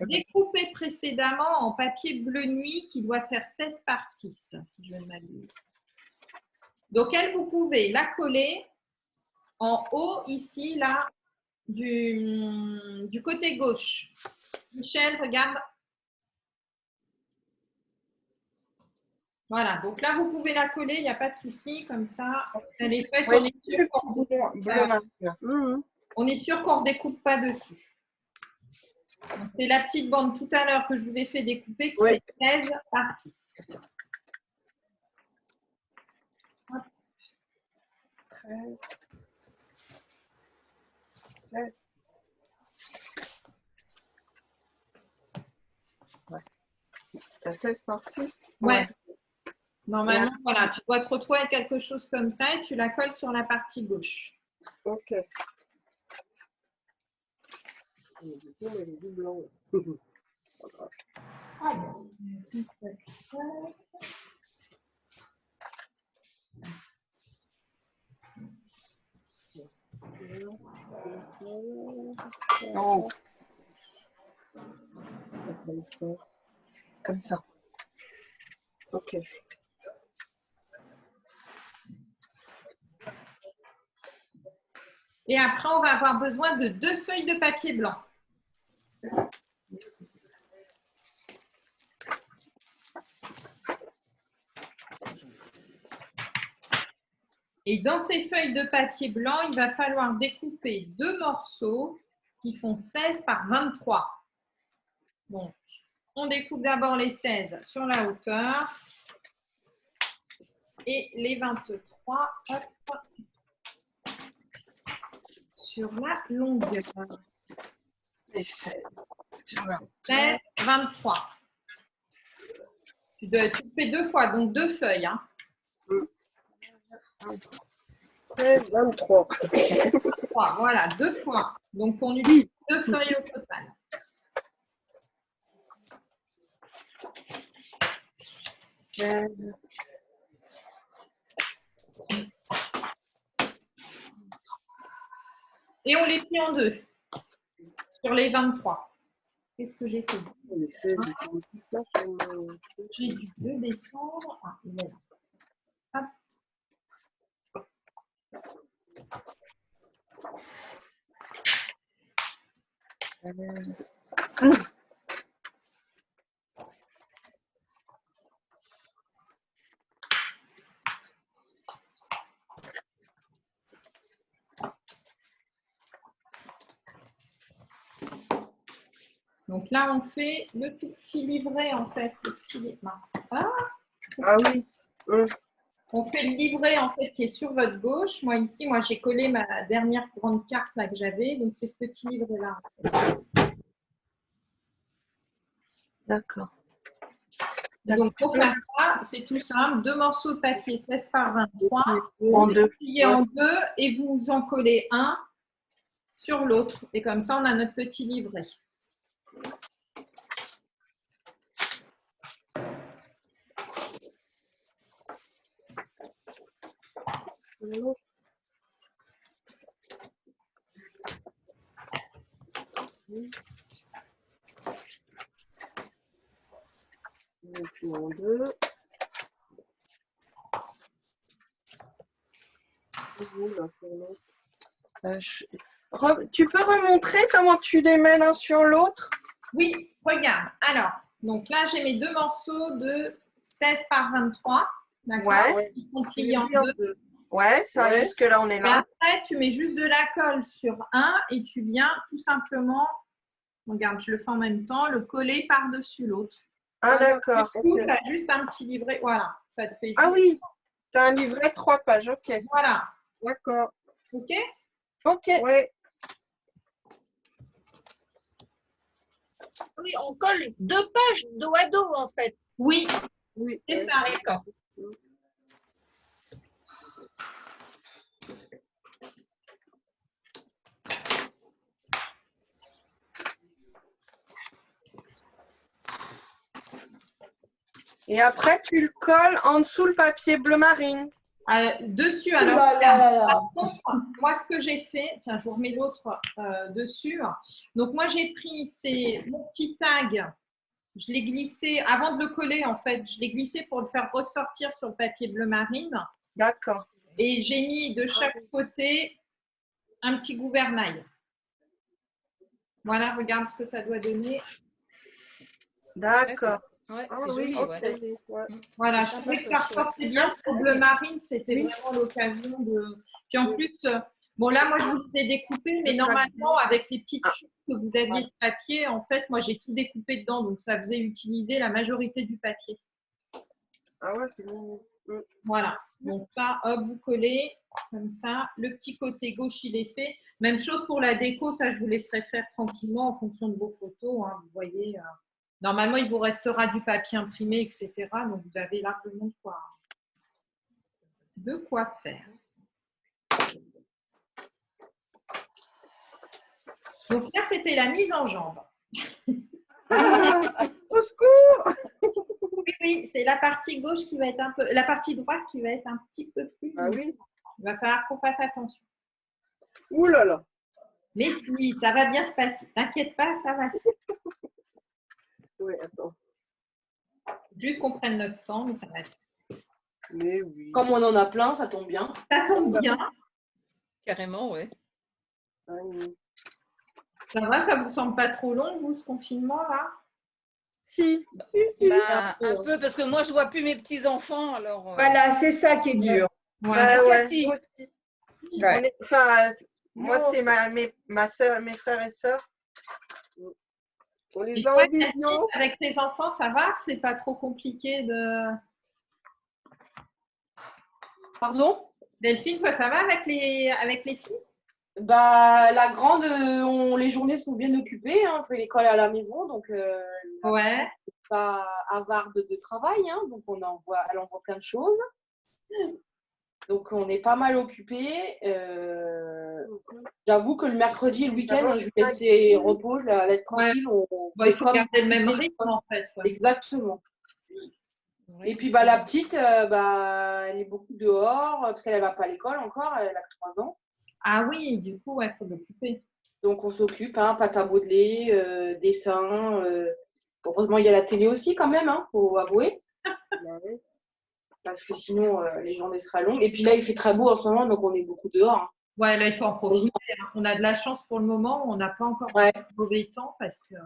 découpée précédemment en papier bleu nuit qui doit faire 16 par 6, si je ne m'abuse. Donc, elle, vous pouvez la coller en haut, ici, là, du côté gauche. Michel, regarde. Voilà, donc là, vous pouvez la coller, il n'y a pas de souci, comme ça. Elle est faite, on est sûr qu'on ne redécoupe pas dessus. C'est la petite bande tout à l'heure que je vous ai fait découper qui fait 13 par 6. Hop. 13. 16 par 6. Ouais. Normalement, voilà, tu dois te retrouver avec quelque chose comme ça et tu la colles sur la partie gauche. Ok. Oh. Comme ça. Ok. Et après, on va avoir besoin de 2 feuilles de papier blanc. Et dans ces feuilles de papier blanc, il va falloir découper 2 morceaux qui font 16 par 23. Donc, on découpe d'abord les 16 sur la hauteur et les 23 hop, sur la longueur. Les 16. 16, 23. Tu fais 2 fois, donc 2 feuilles. Hein. 16, 23. Voilà, 2 fois. Donc, on utilise 2 feuilles au total. Et on les plie en 2 sur les 23. Qu'est-ce que j'ai fait? J'ai dû le descendre. Ah, il est là. Hop. Donc là, on fait le tout petit livret, en fait. Le petit... Ah oui. On fait le livret, en fait, qui est sur votre gauche. Moi, ici, j'ai collé ma dernière grande carte là, que j'avais. Donc, c'est ce petit livret-là. D'accord. Donc, pour faire ça, c'est tout simple. 2 morceaux de papier 16 par 23. En Vous deux. pliez en 2 et vous en collez un sur l'autre. Et comme ça, on a notre petit livret. Et puis en 2. Tu peux remontrer comment tu les mets l'un sur l'autre? Oui, regarde. Alors, donc là, j'ai mes 2 morceaux de 16 par 23. D'accord. Ouais. Ils sont pliés en 2. Ouais, ça, jusque-là, on est Et là. après, tu mets juste de la colle sur un et tu viens tout simplement Regarde, je le fais en même temps, le coller par-dessus l'autre. Ah, d'accord. Du coup, tu as juste un petit livret. Voilà, ça te fait. Ah oui, tu as un livret 3 pages, ok. Voilà. D'accord. OK? Ok. Ouais. Oui, on colle 2 pages dos à dos, en fait. Oui, Oui. c'est ça. D'accord. Et après, tu le colles en dessous le papier bleu marine. Dessus, Ouh alors, là là là là. par contre, moi, ce que j'ai fait, tiens, je vous remets l'autre dessus. Donc, moi, j'ai pris mon petit tag, je l'ai glissé, avant de le coller, en fait, je l'ai glissé pour le faire ressortir sur le papier bleu marine. D'accord. Et j'ai mis de chaque côté un petit gouvernail. Voilà, regarde ce que ça doit donner. D'accord. Ouais, Ah c'est oui, joli, ok. ouais. Ouais. Voilà, C'est je trouvais sympa, que ça ça. ressortait bien sur le bleu marine, c'était vraiment l'occasion de. Puis en plus, bon là, moi je vous ai découpé, mais normalement, avec les petites chutes que vous aviez de papier, en fait, moi j'ai tout découpé dedans, donc ça faisait utiliser la majorité du papier. Ah ouais, c'est mignon. Voilà, donc ça, hop, vous collez comme ça. Le petit côté gauche, il est fait. Même chose pour la déco, ça je vous laisserai faire tranquillement en fonction de vos photos. Hein, vous voyez, normalement, il vous restera du papier imprimé, etc. Donc vous avez largement de quoi faire. Donc là, c'était la mise en jambe. Au secours! Oui, oui, c'est la partie gauche qui va être un peu, la partie droite qui va être un petit peu plus. Ah oui. Il va falloir qu'on fasse attention. Ouh là là. Mais si, ça va bien se passer. T'inquiète pas, ça va se faire. Oui, attends. Juste qu'on prenne notre temps, mais ça va se faire. Mais oui. Comme on en a plein, ça tombe bien. Ça tombe bien. Carrément, ouais. Ah oui. Ça va, ça vous semble pas trop long, vous, ce confinement là? Si, si. Bah, un peu, parce que moi, je vois plus mes petits-enfants, alors… Voilà, c'est ça qui est dur. Ouais. Bah ouais, Cathy. moi aussi. Ouais. Enfin, moi, c'est ma soeur, mes frères et sœurs. On Et les toi, a en Cathy, vidéo. avec tes enfants, ça va? C'est pas trop compliqué de. Pardon? Delphine, toi, ça va avec les filles? Bah, la grande, les journées sont bien occupées. Hein. On fait l'école à la maison, donc Ouais. pas avare de travail. Hein. Donc, elle envoie plein de choses. Donc, on est pas mal occupés. J'avoue que le mercredi et le week-end, je lui laisse repos, je la laisse tranquille. On Bon, fait il faut comme garder le même rythme, en fait. Ouais. Exactement. Et puis, bah, la petite, elle est beaucoup dehors parce qu'elle ne va pas à l'école encore. Elle a que 3 ans. Ah oui, du coup, il faut l'occuper. Donc, on s'occupe, hein, pâte à modeler, dessin. Heureusement, il y a la télé aussi quand même, hein, faut avouer. Parce que sinon, les journées seraient longues. Et puis là, il fait très beau en ce moment, donc on est beaucoup dehors. Hein. Ouais, là, il faut en profiter. Hein. On a de la chance pour le moment. On n'a pas encore de mauvais temps parce que…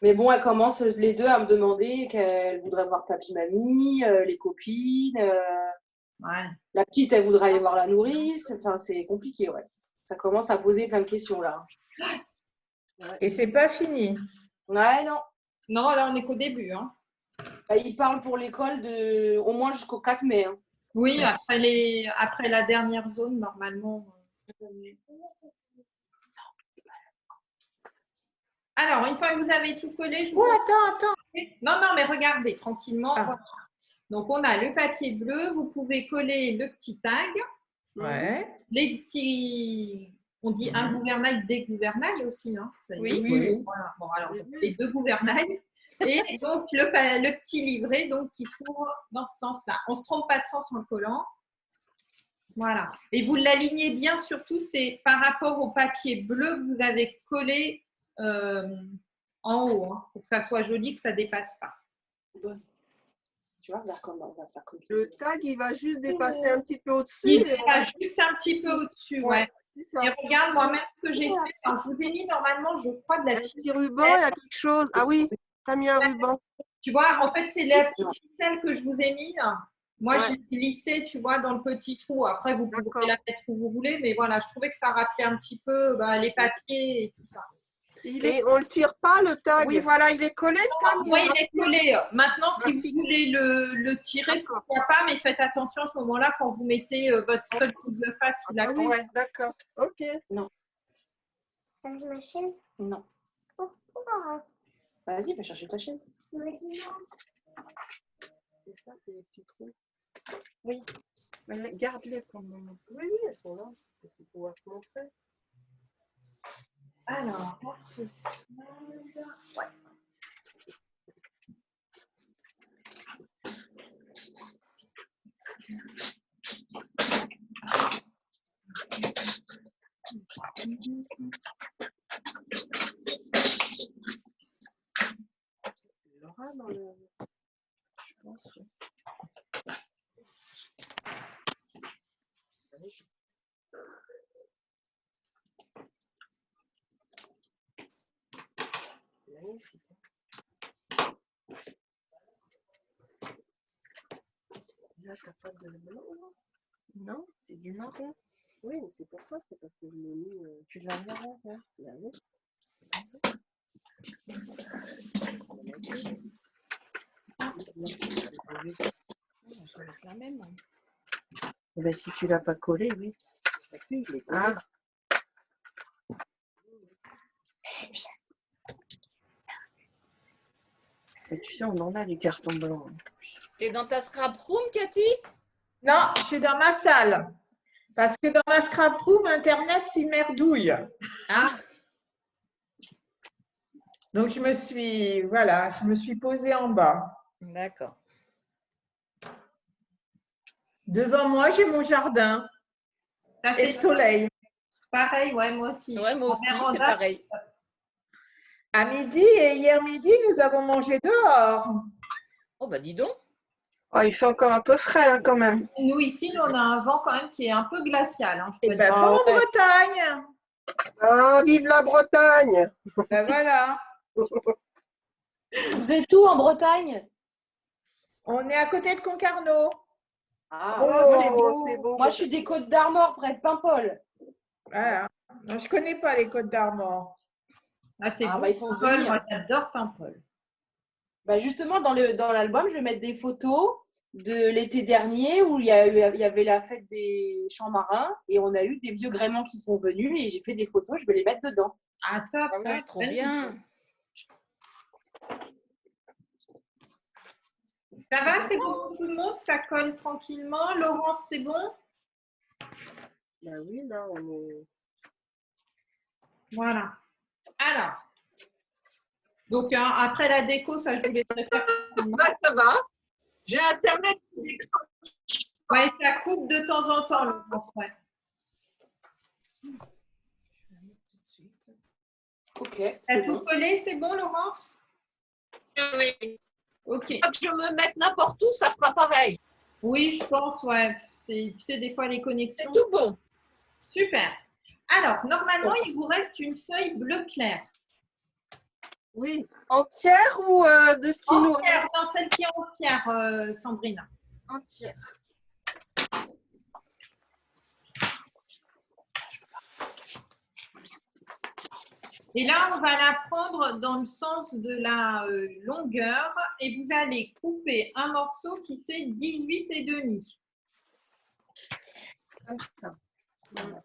Mais bon, elles commencent les deux à me demander qu'elles voudraient voir papy-mamie, les copines. Ouais. La petite, elle voudrait aller voir la nourrice. Enfin, c'est compliqué, ouais. Ça commence à poser plein de questions, là. Et c'est pas fini. Ouais, non. Non, là, on n'est qu'au début. Hein. Bah, ils parlent pour l'école au moins jusqu'au 4 mai. Hein. Oui, après la dernière zone, normalement. Alors, une fois que vous avez tout collé, je vous… attends. Non, mais regardez, tranquillement. Ah. Voilà. Donc, on a le papier bleu. Vous pouvez coller le petit tag. Ouais. Les petits… On dit un gouvernail, des gouvernails aussi. Hein. Oui. Voilà. Bon, alors, les 2 gouvernails. Et donc, le petit livret donc, qui court dans ce sens-là. On ne se trompe pas de sens en le collant. Voilà. Et vous l'alignez bien, surtout, c'est par rapport au papier bleu que vous avez collé en haut, hein, pour que ça soit joli, que ça ne dépasse pas. Tu vois, regarde comment on va faire comme ça. Le tag, il va juste dépasser un petit peu au-dessus. Il dépasse juste un petit peu au-dessus, ouais. Ça. Et regarde, moi-même, ce que j'ai fait, alors, je vous ai mis normalement, je crois, de la Un petit ruban, il y a quelque chose. Ah oui, tu as mis un ruban. Tu vois, en fait, c'est la petite ficelle que je vous ai mis. Moi, j'ai glissé, tu vois, dans le petit trou. Après, vous pouvez la mettre où vous voulez, mais voilà, je trouvais que ça rappelait un petit peu les papiers et tout ça. Et on ne le tire pas, le tag? Oui, voilà, il est collé le tag. Oui, il est collé. Maintenant, si vous voulez le tirer, pourquoi pas, mais faites attention à ce moment-là quand vous mettez votre stud de face sous la oui, Ouais, d'accord. ok. Non. Change ma chaise. Non. Pourquoi? Vas-y, va chercher ta chaise. C'est ça, c'est les petits trous. Oui. Mais garde-les pour le moment. Oui, oui, elles sont là. Il faut pouvoir te montrer. Alors, ce slide. Ouais. Laura dans le... Je pense. Magnifique. Là, t'as pas de blanc, là? Non, c'est du marron. Oui, mais c'est pour ça, c'est parce que je l'ai mis... Tu l'as mis en vert. Là, oui. Ça va être la même. Eh ben, si tu l'as pas collé, oui. Ah. Et tu sais, on en a du carton blanc. T'es dans ta scrap room, Cathy? Non, je suis dans ma salle. Parce que dans ma scrap room, Internet, il merdouille. Ah, Donc, je me suis posée en bas. d'accord. Devant moi, j'ai mon jardin Ça, et le c'est soleil. pareil, ouais, moi aussi. Ouais, moi En aussi, véranda, c'est pareil. À midi et hier midi, nous avons mangé dehors. Oh, bah dis donc. Oh, il fait encore un peu frais hein, quand même. Nous, ici, nous, on a un vent quand même qui est un peu glacial. Hein, je Et peux ben, dire. en ouais. Bretagne. Ah, vive la Bretagne! Ben voilà. Vous êtes où en Bretagne? On est à côté de Concarneau. Ah, Oh, c'est beau. c'est beau. moi, je suis des Côtes d'Armor, près de Paimpol. Voilà. Non, je ne connais pas les Côtes d'Armor. Ah, c'est Ah, bon, bah, il faut Paimpol. venir. Moi, j'adore Paimpol. Bah, justement, dans l'album, je vais mettre des photos de l'été dernier où il y avait la fête des champs marins et on a eu des vieux gréments qui sont venus et j'ai fait des photos, je vais les mettre dedans. Ah, top. Ah ouais, trop bien. Ça va, c'est bon pour tout le monde? Ça colle tranquillement. Laurence, c'est bon? Bah oui, là, on est... Voilà. Alors, donc après la déco, ça, je vous laisserai faire. Bah, ça va. J'ai Internet. Ouais, ça coupe de temps en temps, Laurence. Ouais. Ok. T'as c'est tout bon. collé, c'est bon, Laurence? Oui. Ok. Que je me mette n'importe où, ça fera pareil. Oui, je pense, ouais. Tu sais, des fois, les C'est connexions. tout bon. Super. Alors, normalement, il vous reste une feuille bleu clair. Oui. Entière ou de ce qui nous Entière, reste? non, celle qui est entière, Sandrine. Entière. Et là, on va la prendre dans le sens de la longueur et vous allez couper un morceau qui fait 18,5. Comme ça. Voilà.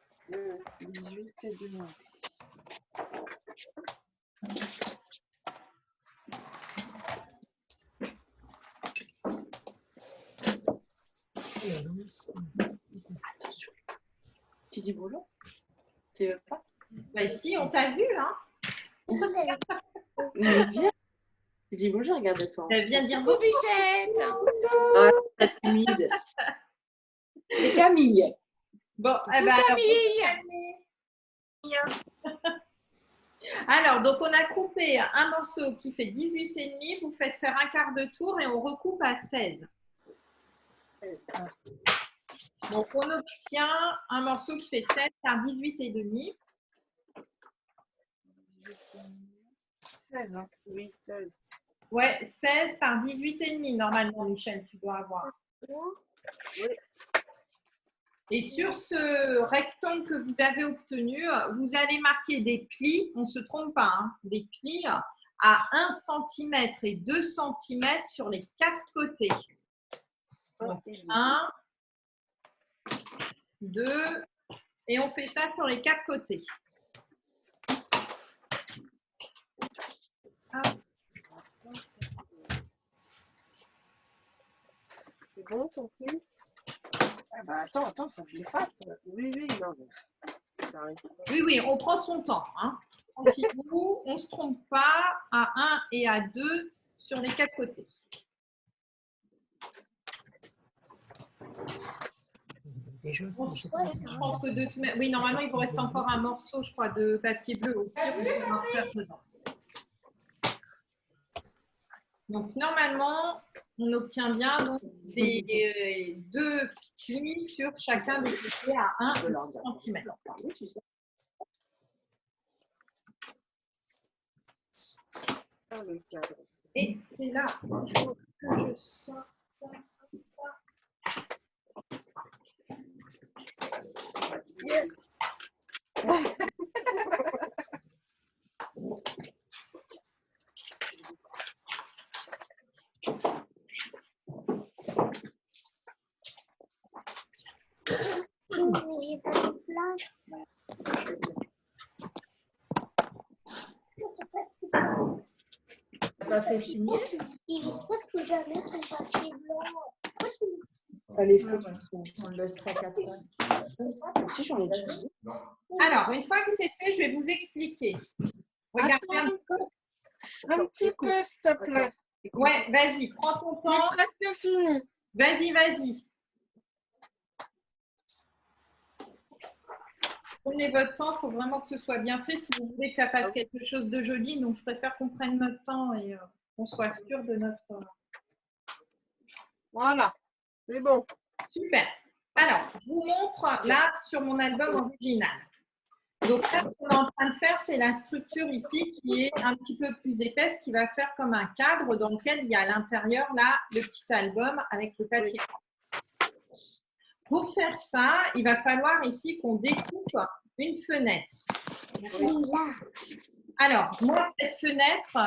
18 et demi. Attention. Tu dis bonjour? Tu veux pas? Bah, ici, on t'a vu, hein? Mais viens. Tu dis bonjour, regarde ça. Viens dire Coucou, Bichette. Ah, t'es timide. C'est Camille. Bon, eh ben, alors, donc on a coupé un morceau qui fait 18,5. Vous faites faire un quart de tour et on recoupe à 16. Donc, on obtient un morceau qui fait 16 par 18,5. 16, hein? Oui, 16. Ouais, 16 par 18,5 normalement, Michel, tu dois avoir. Oui. Et sur ce rectangle que vous avez obtenu, vous allez marquer des plis, on ne se trompe pas, hein, des plis à 1 cm et 2 cm sur les 4 côtés. Donc, 1, 2, et on fait ça sur les 4 côtés. C'est bon, ton truc? Ah bah attends, il faut que je les fasse. Oui, non. Ça arrive. Oui, on prend son temps. Hein. Tranquillou, on ne se trompe pas à 1 et à 2 sur les 4 côtés. Je pense que de toute manière, oui, normalement, il vous reste encore un morceau, je crois, de papier bleu au pire, on pourra faire dedans. Donc, normalement, on obtient bien donc, des 2 plis sur chacun des côtés à 1 cm. Et c'est là qu'il faut que je sorte ça. Yes. J'ai pas de plage. T'as pas fait signer? Il reste presque jamais ton papier blanc. Allez, On le laisse 3-4 ans. si j'en ai déjà. Alors, une fois que c'est fait, je vais vous expliquer. Regardez Un petit peu, s'il te plaît. Ouais, vas-y, prends ton C'est temps. presque fini. Vas-y. Prenez votre temps, il faut vraiment que ce soit bien fait si vous voulez que ça fasse quelque chose de joli. Donc, je préfère qu'on prenne notre temps et qu'on soit sûr de notre… Voilà, c'est bon. Super. Alors, je vous montre là sur mon album original. Donc là, ce qu'on est en train de faire, c'est la structure ici qui est un petit peu plus épaisse, qui va faire comme un cadre dans lequel il y a à l'intérieur là le petit album avec le papier. Pour faire ça, il va falloir ici qu'on découpe une fenêtre. Alors, moi, cette fenêtre,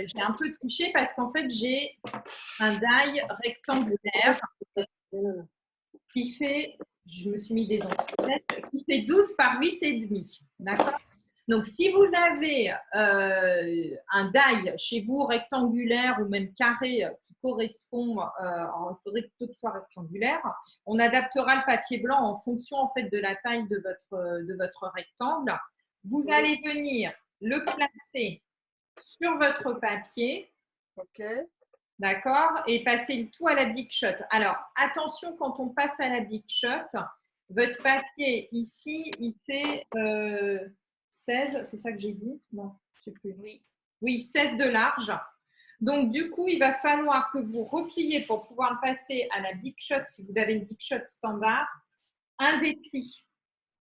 j'ai un peu touché parce qu'en fait, j'ai un die rectangulaire qui fait, je me suis mis des enquêtes, qui fait 12 par 8,5. D'accord? Donc, si vous avez un die chez vous rectangulaire ou même carré qui correspond, il faudrait plutôt qu'il soit rectangulaire, on adaptera le papier blanc en fonction en fait de la taille de votre rectangle. Vous allez venir le placer sur votre papier. OK. D'accord? Et passer le tout à la Big Shot. Alors, attention, quand on passe à la Big Shot, votre papier ici, il fait 16, c'est ça que j'ai dit? Non, je ne sais plus. Oui, 16 de large. Donc, du coup, il va falloir que vous repliez pour pouvoir passer à la Big Shot, si vous avez une Big Shot standard, un dépli.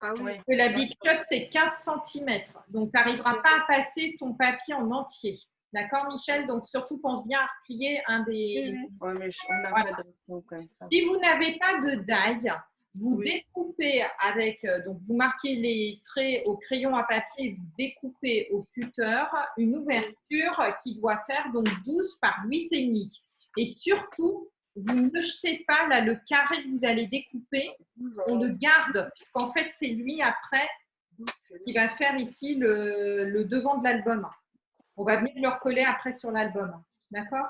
Ah oui. Parce que la Big Shot, c'est 15 cm. Donc, tu n'arriveras pas à passer ton papier en entier. D'accord, Michel? Donc, surtout, pense bien à replier un des… Oui, mais on n'a pas de rectangle comme ça. Si vous n'avez pas de die, vous découpez avec… donc, vous marquez les traits au crayon à papier et vous découpez au cutter une ouverture qui doit faire donc 12 par 8,5. Et surtout, vous ne jetez pas là, le carré que vous allez découper, on le garde, puisqu'en fait, c'est lui après qui va faire ici le devant de l'album. On va venir le recoller après sur l'album. D'accord?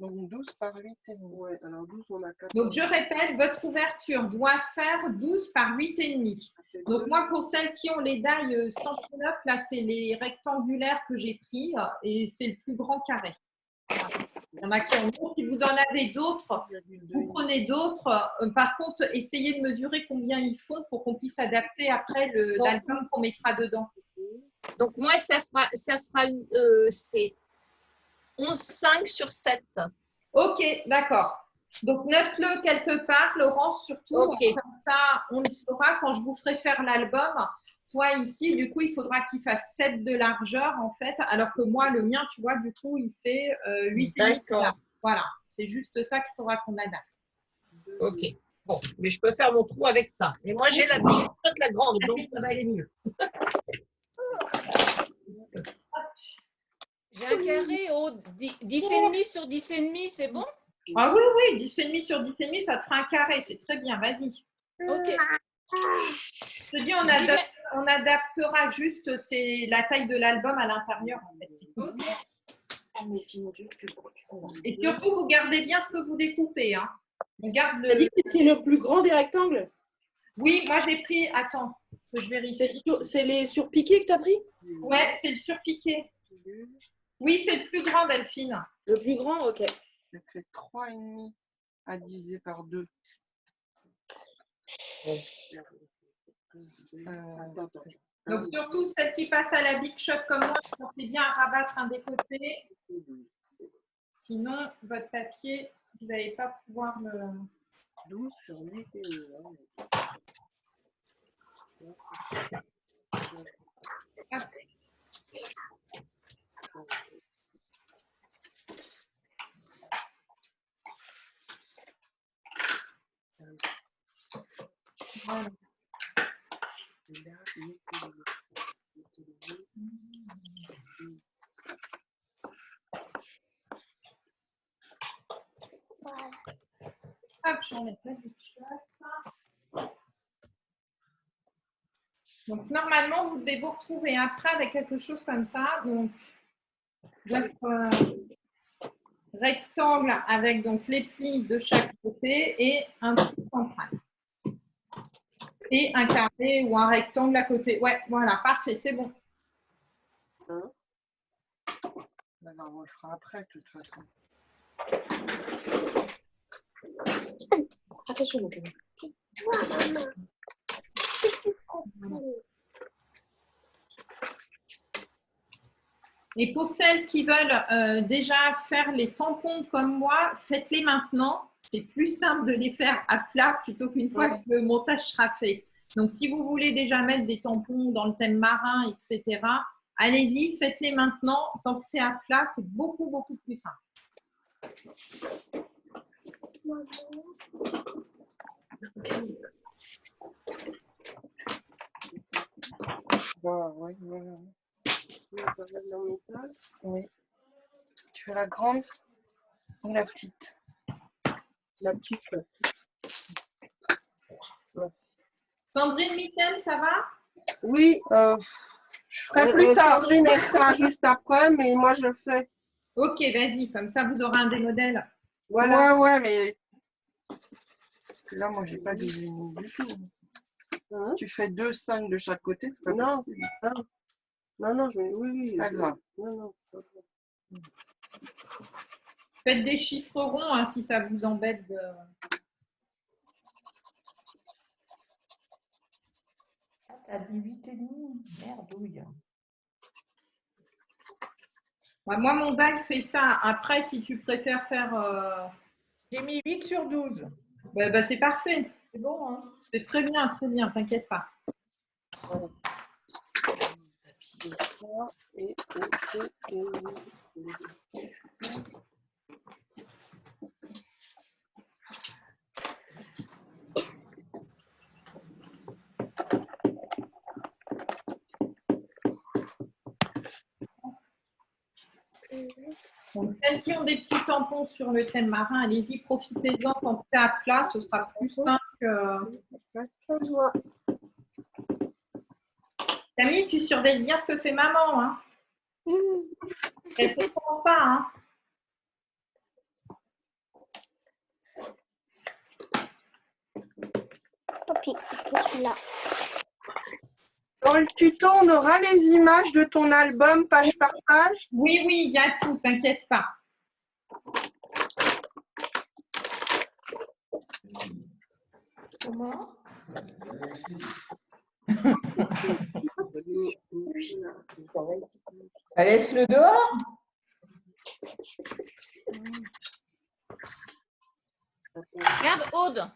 Donc 12 par 8 et demi. Ouais, alors 12, on a 14. Donc, je répète, votre ouverture doit faire 12 par 8,5. Donc, moi, pour celles qui ont les die Stampin' Up, là, c'est les rectangulaires que j'ai pris et c'est le plus grand carré. Voilà. Il y en a qui en ont. Si vous en avez d'autres, vous prenez d'autres. Par contre, essayez de mesurer combien ils font pour qu'on puisse adapter après l'album qu'on mettra dedans. Donc, moi, ça fera c'est 11,5 sur 7. Ok, d'accord. Donc, note-le quelque part, Laurence, surtout. Okay. Comme ça, on le saura quand je vous ferai faire l'album. Toi, ici, du coup, il faudra qu'il fasse 7 de largeur, en fait. Alors que moi, le mien, tu vois, du coup, il fait 8,5. Voilà, c'est juste ça qu'il faudra qu'on adapte. Ok. Bon, mais je peux faire mon trou avec ça. Et moi, j'ai la grande, donc ça va aller mieux. J'ai un carré au 10,5 sur 10,5, c'est bon? Ah oui, oui, 10,5 sur 10,5, ça te fera un carré. C'est très bien, vas-y. Ok. Je te dis, on adaptera juste la taille de l'album à l'intérieur. En fait. Ok. Et surtout, vous gardez bien ce que vous découpez. Hein. On garde Tu as dit que c'est le plus grand des rectangles? Oui, moi j'ai pris. Attends, que je vérifie. C'est les surpiqués que tu as pris? Ouais, c'est le surpiqué. Oui, c'est le plus grand, Delphine. Le plus grand, ok. Je fais 3,5 à diviser par 2. Donc surtout celle qui passe à la big shot comme moi, pensez bien à rabattre un des côtés. Sinon, votre papier, vous n'allez pas pouvoir le... 12 sur 8 et 1. Voilà. Hop, j'enlève la big shot. Donc normalement, vous devez vous retrouver après avec quelque chose comme ça. Donc votre rectangle avec donc les plis de chaque côté et un trou central. Et un carré ou un rectangle à côté. Ouais, voilà, parfait, c'est bon. Alors, on le fera après, de toute façon. Attention, mon canon. Toi, maman. Et pour celles qui veulent déjà faire les tampons comme moi, faites-les maintenant. C'est plus simple de les faire à plat plutôt qu'une fois que le montage sera fait. Donc, si vous voulez déjà mettre des tampons dans le thème marin, etc., allez-y, faites-les maintenant. Tant que c'est à plat, c'est beaucoup, beaucoup plus simple. Voilà. Oui. Tu fais la grande ou la petite? La petite. Sandrine, Mickaël, ça va? Oui, Je ferai plus tard. Sandrine, elle fera juste après, mais moi je fais. Ok, vas-y, comme ça, vous aurez un des modèles. Voilà. Ouais, mais parce que là, moi, j'ai pas de ligne du tout. Si tu fais 2, 5 de chaque côté, c'est pas Non, possible. non, oui. C'est pas grave. Non. Faites des chiffres ronds hein, si ça vous embête. T'as dit 8,5. Merdouille. Moi, mon bac fait ça. Après, si tu préfères faire... J'ai mis 8 sur 12. C'est parfait. C'est bon, hein? C'est très bien, t'inquiète pas. Voilà. Donc, celles qui ont des petits tampons sur le thème marin, allez-y, profitez-en quand c'est à plat, ce sera plus simple que... Camille, tu surveilles bien ce que fait maman. Hein. Elle ne se trompe pas. Hein. Là. Dans le tuto, on aura les images de ton album page par page. Oui, il y a tout, t'inquiète pas. Comment? Laisse-le dehors. Regarde, Aude.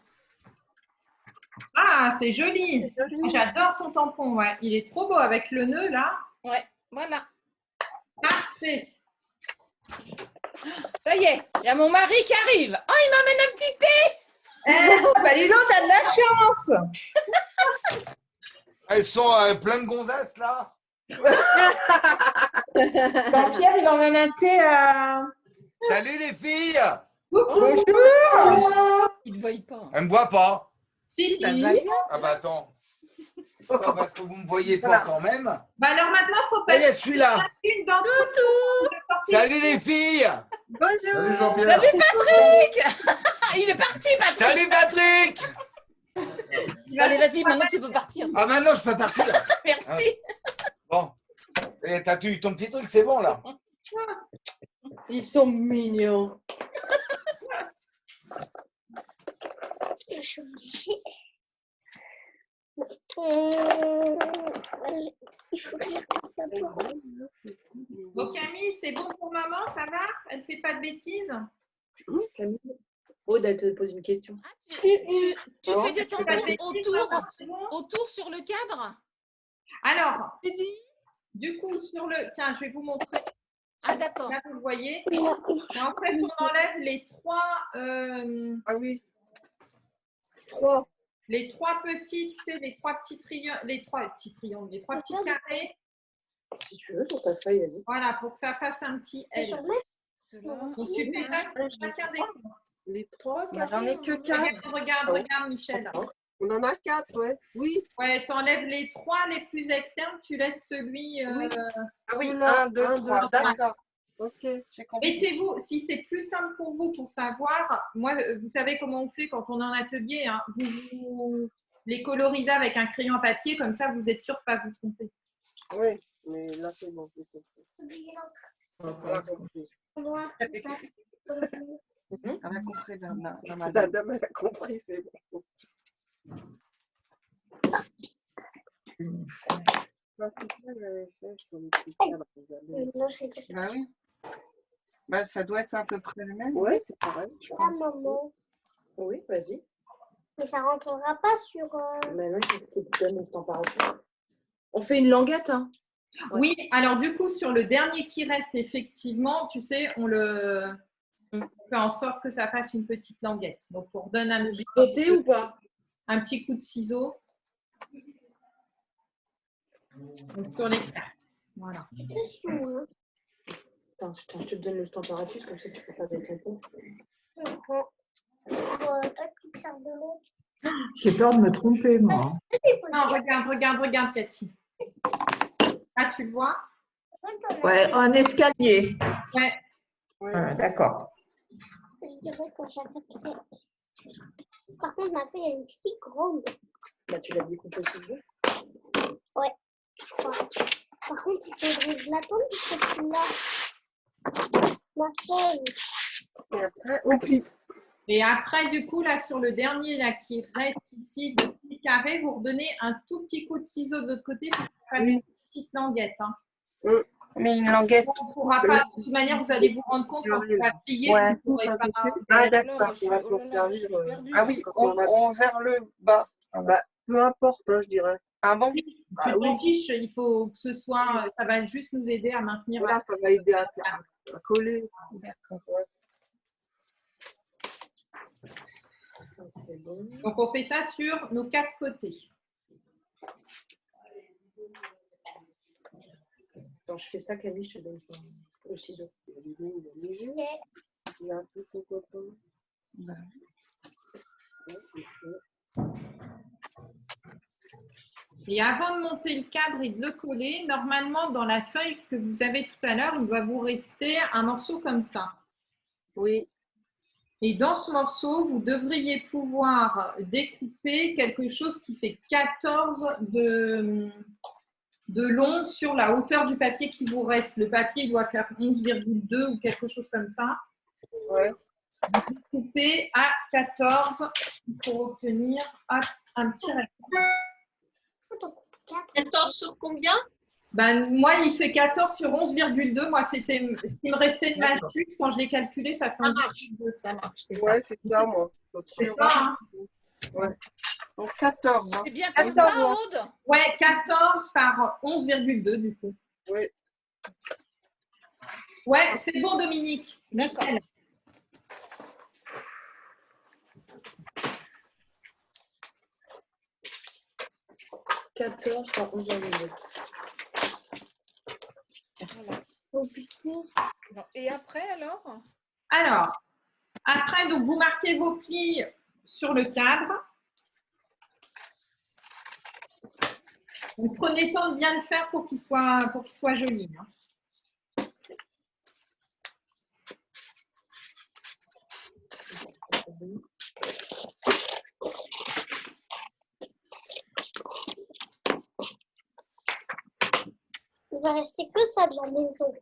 Ah, c'est joli. J'adore ton tampon. Ouais. Il est trop beau avec le nœud là. Ouais, voilà. Parfait. Ça y est, il y a mon mari qui arrive. Oh, il m'amène un petit thé. Bah, dis donc, t'as de la chance. Elles sont plein de gonzesses là. Jean-Pierre, il emmène un thé à... Salut les filles. Bonjour. Il ne te voit pas. Elle me voit pas. Si, si. Ah bah attends. Pas parce que vous me voyez pas quand même. Bah alors maintenant, il faut Ça y passer est, je suis là. une d'entre nous. Salut les filles. Bonjour. Salut Patrick. Il est parti, Patrick. Salut Patrick. Allez, vas-y, maintenant tu peux partir. Ah maintenant je peux partir. Merci. Bon. Et t'as eu ton petit truc, c'est bon là. Ils sont mignons. Il faut que je reste un peu. Bon, Camille, c'est bon pour maman, ça va? Elle ne fait pas de bêtises? Camille, Aude, elle te pose une question. Tu fais des tampons Bon. autour sur le cadre? Alors, du coup, sur le... Tiens, je vais vous montrer. Ah, d'accord. Là, vous le voyez. Et en fait, on enlève les trois... Ah oui. 3. Les trois petits, tu sais, les trois petits triangles, les trois petits carrés. Si tu veux, sur ta feuille, vas-y. Voilà, pour que ça fasse un petit L. Ceux-là. Donc, tu fais ça pour chacun des coins. Les 3, j'en ai que 4. Regarde, Michel. On en a 4, ouais. Oui. Ouais, t'enlèves les trois les plus externes, tu laisses celui... Oui. Ah oui, Ceux-là, 1, 2, 1, 3, 2, d'accord. Ok, j'ai compris. Mettez-vous, si c'est plus simple pour vous pour savoir, moi, vous savez comment on fait quand on est en atelier, hein, vous les colorisez avec un crayon à papier, comme ça vous êtes sûr de ne pas vous tromper. Oui, mais là c'est bon, j'ai compris. On a compris. Elle a compris, La madame. dame, elle a compris, c'est bon. Bah, c'est ça que j'avais fait sur les petits cadres. Bah oui. Bah, ça doit être à peu près le même. Ouais, c'est pareil. Je Ah, pense. maman. Oui, vas-y. Mais ça rentrera pas sur. Mais non, je te donne le température. On fait une languette, hein? Ouais. Oui, alors du coup, sur le dernier qui reste, effectivement, tu sais, on fait en sorte que ça fasse une petite languette. Donc, on redonne un petit Côté ou pas? un petit coup de ciseau. Donc, sur les quatre. Voilà. Attends, je te donne le température, comme ça tu peux faire des tampons. J'ai peur de me tromper, moi. Non, regarde, Cathy. Ah, tu le vois? Ouais, un escalier. Ouais. Voilà, d'accord. Je dirais que chaque fois. Par contre, ma feuille elle est si grande. Bah, tu l'as découpé aussi vite. Ouais, je crois. Par contre, il faudrait que je l'attende parce que tu l'as. Ma feuille. Et après, on plie. Et après, du coup, là, sur le dernier là, qui reste ici, de petit carré, vous redonnez un tout petit coup de ciseau de l'autre côté pour faire une petite languette. Hein. Mais une languette. On ne pourra pas, de toute manière, vous allez vous rendre compte quand vous va plier, Ouais. vous ne pourrez pas. Ah, d'accord. Ah oui, on vers le bas. Bah, peu importe, hein, je dirais. Ah bon? Tu t'en fiches, il faut que ce soit, ça va juste nous aider à maintenir. Voilà, ça va aider à coller. D'accord. Ouais. Donc, on fait ça sur nos quatre côtés. Quand je fais ça, Camille, je te donne le ciseau. Il a un peu son copain. Et avant de monter le cadre et de le coller, normalement, dans la feuille que vous avez tout à l'heure, il va vous rester un morceau comme ça. Oui. Et dans ce morceau, vous devriez pouvoir découper quelque chose qui fait 14 de long sur la hauteur du papier qui vous reste. Le papier doit faire 11,2 ou quelque chose comme ça. Ouais. Vous découpez à 14 pour obtenir un petit rectangle. 14 sur combien? Ben, moi, il fait 14 sur 11,2. Moi, c'était ce qui me restait de ma chute. Quand je l'ai calculé, ça fait 11,2. Ça marche. Ouais, c'est ça, moi. C'est ça, hein? Ouais. Donc 14. C'est bien comme ça, Aude? Ouais, 14 par 11,2 du coup. Oui. Ouais, c'est bon, Dominique. D'accord. 14 par 11,2. Voilà. Et après, alors? Alors, après, donc, vous marquez vos plis sur le cadre. Donc, prenez le temps de bien le faire pour qu'il soit joli. Hein. Il va rester que ça de la maison.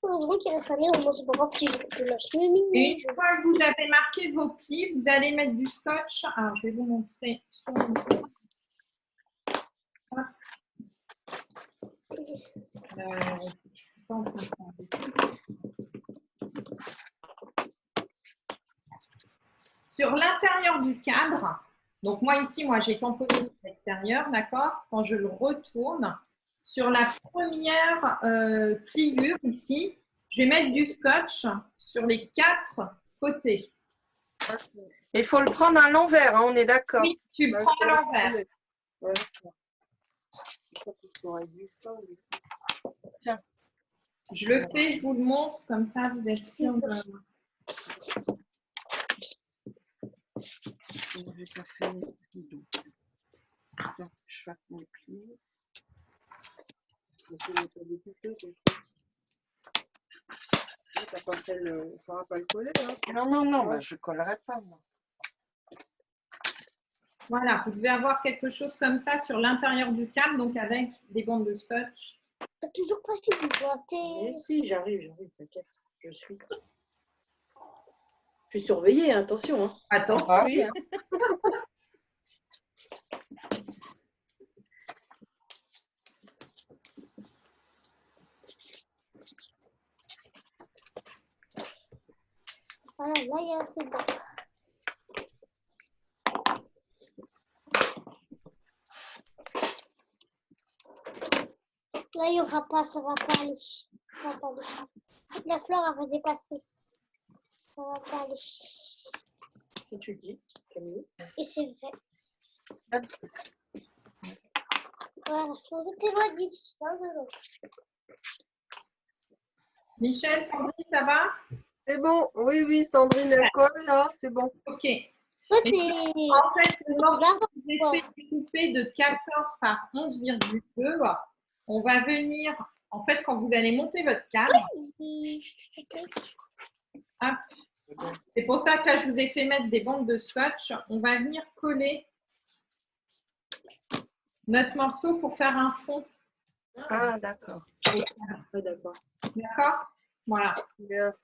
Heureusement qu'il reste à la maison. Moi, c'est pas grave si je peux la cheminée. Et une fois que vous avez marqué vos plis, vous allez mettre du scotch. Alors, je vais vous montrer. Sur l'intérieur du cadre, donc moi ici, j'ai tamponné sur l'extérieur, d'accord? Quand je le retourne, sur la première pliure ici, je vais mettre du scotch sur les 4 côtés. Il faut le prendre à l'envers, hein, on est d'accord? Oui, tu le prends à l'envers. Ouais. Tiens. Je le fais, je vous le montre, comme ça vous êtes sûr de... Je fasse mes plis. Ça va pas le coller, hein? Non, bah, je ne collerai pas, moi. Voilà, vous devez avoir quelque chose comme ça sur l'intérieur du cadre, donc avec des bandes de scotch. T'as toujours pas fini de boiter. Mais si, j'arrive, t'inquiète. Je suis surveillée, attention. Hein. Attention. Oui. Voilà, là, il y a assez d'encre. Là, il n'y aura pas, ça va pas aller. Ça va pas aller. La fleur, elle va dépasser. Ça va pas aller. Si tu dis, Camille. Et c'est vrai. Voilà, vous êtes éloignés de l'autre. Michel, Sandrine, ça va? C'est bon, oui, Sandrine, elle colle, là, c'est bon. Ok. Toi, En fait, le morceau que j'ai fait découper de 14 par 11,2, on va venir, en fait, quand vous allez monter votre cadre, c'est pour ça que là, je vous ai fait mettre des bandes de scotch, on va venir coller notre morceau pour faire un fond. Ah, d'accord. D'accord. D'accord? Voilà.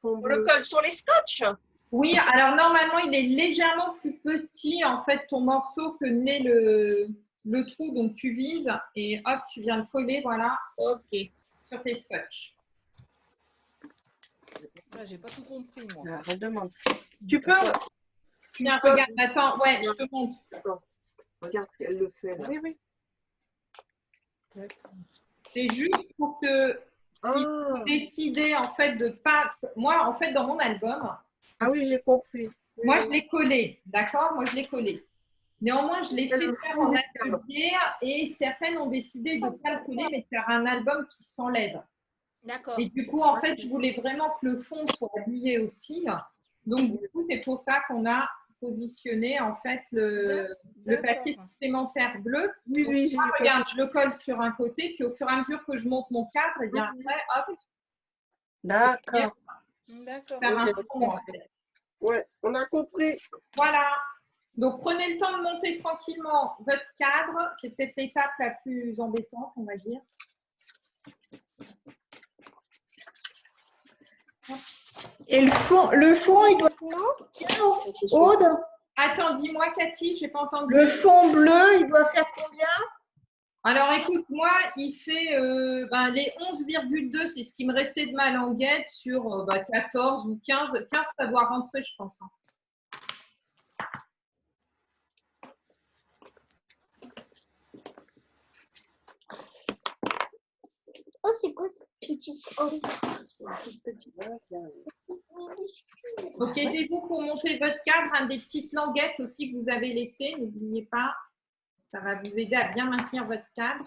On le colle sur les scotch? Oui, alors normalement, il est légèrement plus petit, en fait, ton morceau que n'est le trou. Donc, tu vises et hop, tu viens le coller, voilà, sur tes scotch. Là, j'ai pas tout compris, moi. Alors, redemande. Tu peux... Tiens, regarde, attends, ouais, je te montre. Attends, regarde ce qu'elle le fait. Là. Oui. C'est juste pour que si vous décidez, en fait, de pas... Moi, en fait, dans mon album... Ah oui, j'ai compris. Moi, je l'ai collé, d'accord? Moi, je l'ai collé. Néanmoins, je l'ai fait faire en atelier et certaines ont décidé de ne pas le coller, mais de faire un album qui s'enlève. D'accord. Et du coup, en fait, je voulais vraiment que le fond soit habillé aussi. Donc, du coup, c'est pour ça qu'on a positionné, en fait, le papier supplémentaire bleu. Oui, moi, regarde, je le colle sur un côté, puis au fur et à mesure que je monte mon cadre, et bien après, hop. D'accord. Faire un fond, en fait. Ouais, on a compris. Voilà. Donc, prenez le temps de monter tranquillement votre cadre. C'est peut-être l'étape la plus embêtante, on va dire. Et le fond, il doit... Aude, attends, dis-moi, Cathy, je n'ai pas entendu. Le fond bleu, il doit faire combien? Alors, écoute, moi, il fait les 11,2, c'est ce qui me restait de ma languette sur 14 ou 15. 15, ça doit rentrer, je pense. Hein. Oh, c'est quoi cette petite... Donc, aidez-vous pour monter votre cadre, des petites languettes aussi que vous avez laissées, n'oubliez pas. Ça va vous aider à bien maintenir votre cadre.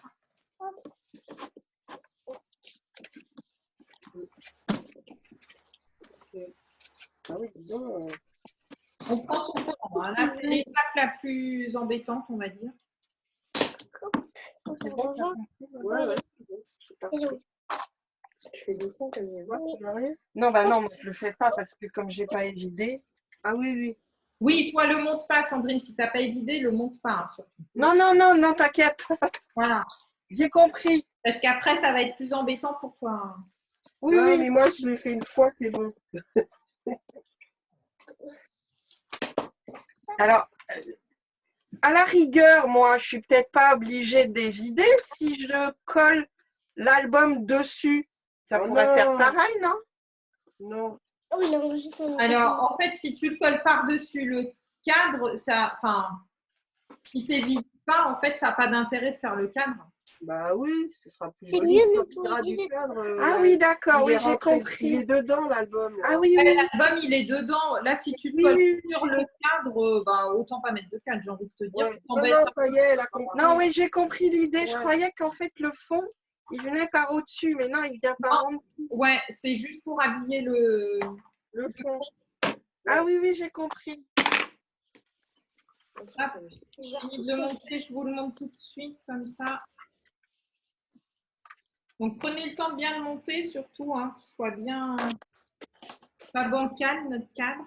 Ah oui, dis donc, On prend son temps. Hein. Là, c'est l'étape la plus embêtante, on va dire. c'est bon, ça ouais, ouais. C'est parfait. Tu fais doucement comme il Ouais, Non, bah non, moi, je le fais pas parce que comme j'ai pas évidé. ah oui, oui. Oui, toi, le monte pas, Sandrine. Si tu n'as pas évidé, le monte pas, hein, surtout. Non, non, non, non, t'inquiète. Voilà. J'ai compris. Parce qu'après, ça va être plus embêtant pour toi. Hein. Oui, Non, oui. mais moi, je l'ai fait une fois, c'est bon. Alors, à la rigueur, moi, je suis peut-être pas obligée d'évider si je colle l'album dessus. Ça Oh pourrait non. faire pareil, non? Non. Oui, non, juste un Alors, en fait, si tu le colles par-dessus le cadre, ça, enfin, si tu n'évites pas, en fait, ça n'a pas d'intérêt de faire le cadre. Bah oui, ce sera plus C'est joli. mieux de Sortira du cadre. Ah oui, d'accord, oui, j'ai Il compris. est dedans, l'album. Ah oui, oui. L'album, il est dedans. Là, si tu le Oui, colles oui, sur le cadre, ben, autant pas mettre de cadre, j'ai envie de te dire. Ouais. Tu Non, t'embêtes non, un ça peu. y est, elle a compris. Non, oui, j'ai compris l'idée. Je Ouais. croyais qu'en fait, le fond, il venait par au-dessus, mais non, il vient par en dessous. Ouais, c'est juste pour habiller le fond. Ah oui, oui, j'ai compris. Hop, j'ai fini de le monter, je vous le montre tout de suite comme ça. Donc prenez le temps de bien le monter, surtout hein, qu'il soit bien pas bancal notre cadre.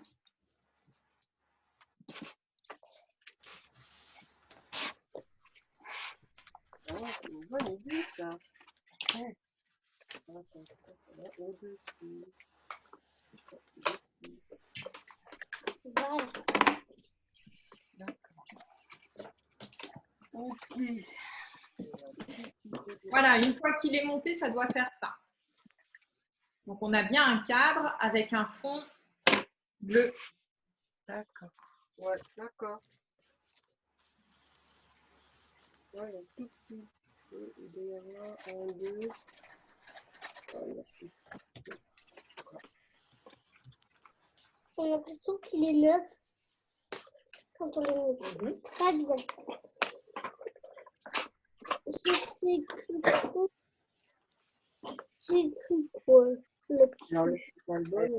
Ah, c'est une bonne idée ça. Ouais. Voilà. Ok. Voilà, une fois qu'il est monté, ça doit faire ça. Donc on a bien un cadre avec un fond bleu. D'accord. Ouais, d'accord. Ouais, il y a tout petit. Il doit y avoir un, deux. J'ai l'impression qu'il est neuf quand on le met. Très bien. C'est écrit quoi? C'est écrit quoi? Le petit album,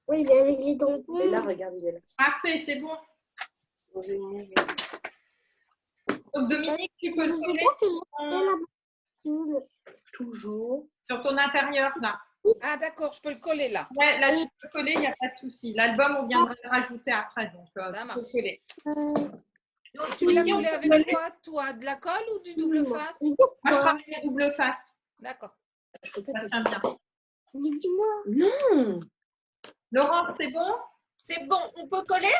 oui, mais avec les tampons. Et là, regarde, il est là. Parfait, c'est bon. Donc Dominique, tu peux le coller toujours sur ton intérieur là. Ah d'accord, je peux le coller là. Ouais, là tu peux coller, il n'y a pas de souci. L'album, on viendra le rajouter après, donc Ça marche. tu peux coller. Donc, tu l'as collé avec quoi, toi? De la colle ou du double face? Moi, je travaille la double face. D'accord. Ça tient bien. Dis-moi. Non. Laurent, c'est bon? C'est bon, on peut coller?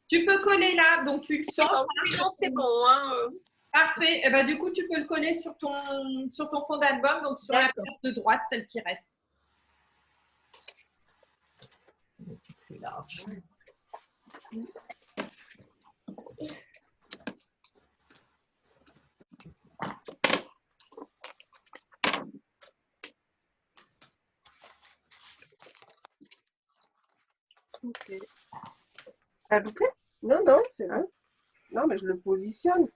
Tu peux coller là, donc tu le sens. Non, c'est bon. Hein. Parfait. Et ben, du coup, tu peux le coller sur ton fond d'album, donc sur la place de droite, celle qui reste. Plus large. Ok. Ça vous plaît? Non, non, c'est bon. Non, mais je le positionne.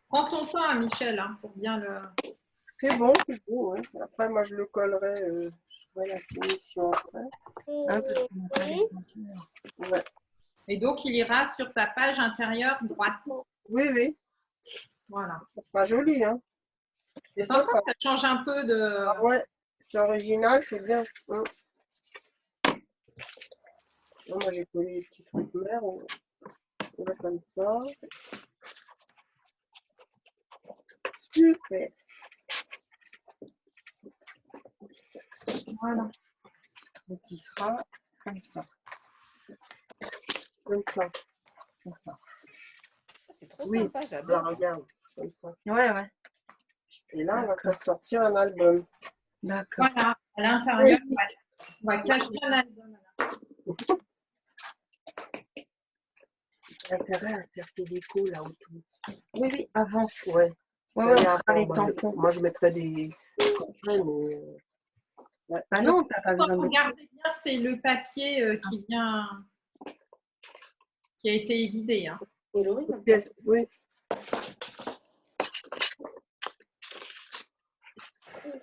Prends ton temps, hein, Michel, hein, pour bien le... C'est bon, c'est bon. Ouais. Après, moi, je le collerai. Je ferai la finition après. Ouais. Et donc, il ira sur ta page intérieure droite. Oui, oui. Voilà. C'est pas joli, hein. C'est sympa, ça change un peu de... Ah ouais, c'est original, c'est bien. Hein. Non, moi, j'ai collé les petits trucs mères. On va comme ça. Super. Voilà. Donc, il sera comme ça. Comme ça. Comme ça. C'est trop Oui. sympa, j'adore. Alors, regarde, comme ça. Ouais, ouais. Et là, on va faire sortir un album. D'accord. Voilà, à l'intérieur, on va cacher un album. J'ai intérêt à faire tes décos là autour. Oui, oui, avant. Ouais. Ouais, ouais, on fera les tampons. Moi, je mettrais des... mais... Ouais. Ah non, t'as pas besoin de... Regardez bien, c'est le papier qui a été évidé. Hein. coloris. Ok, oui.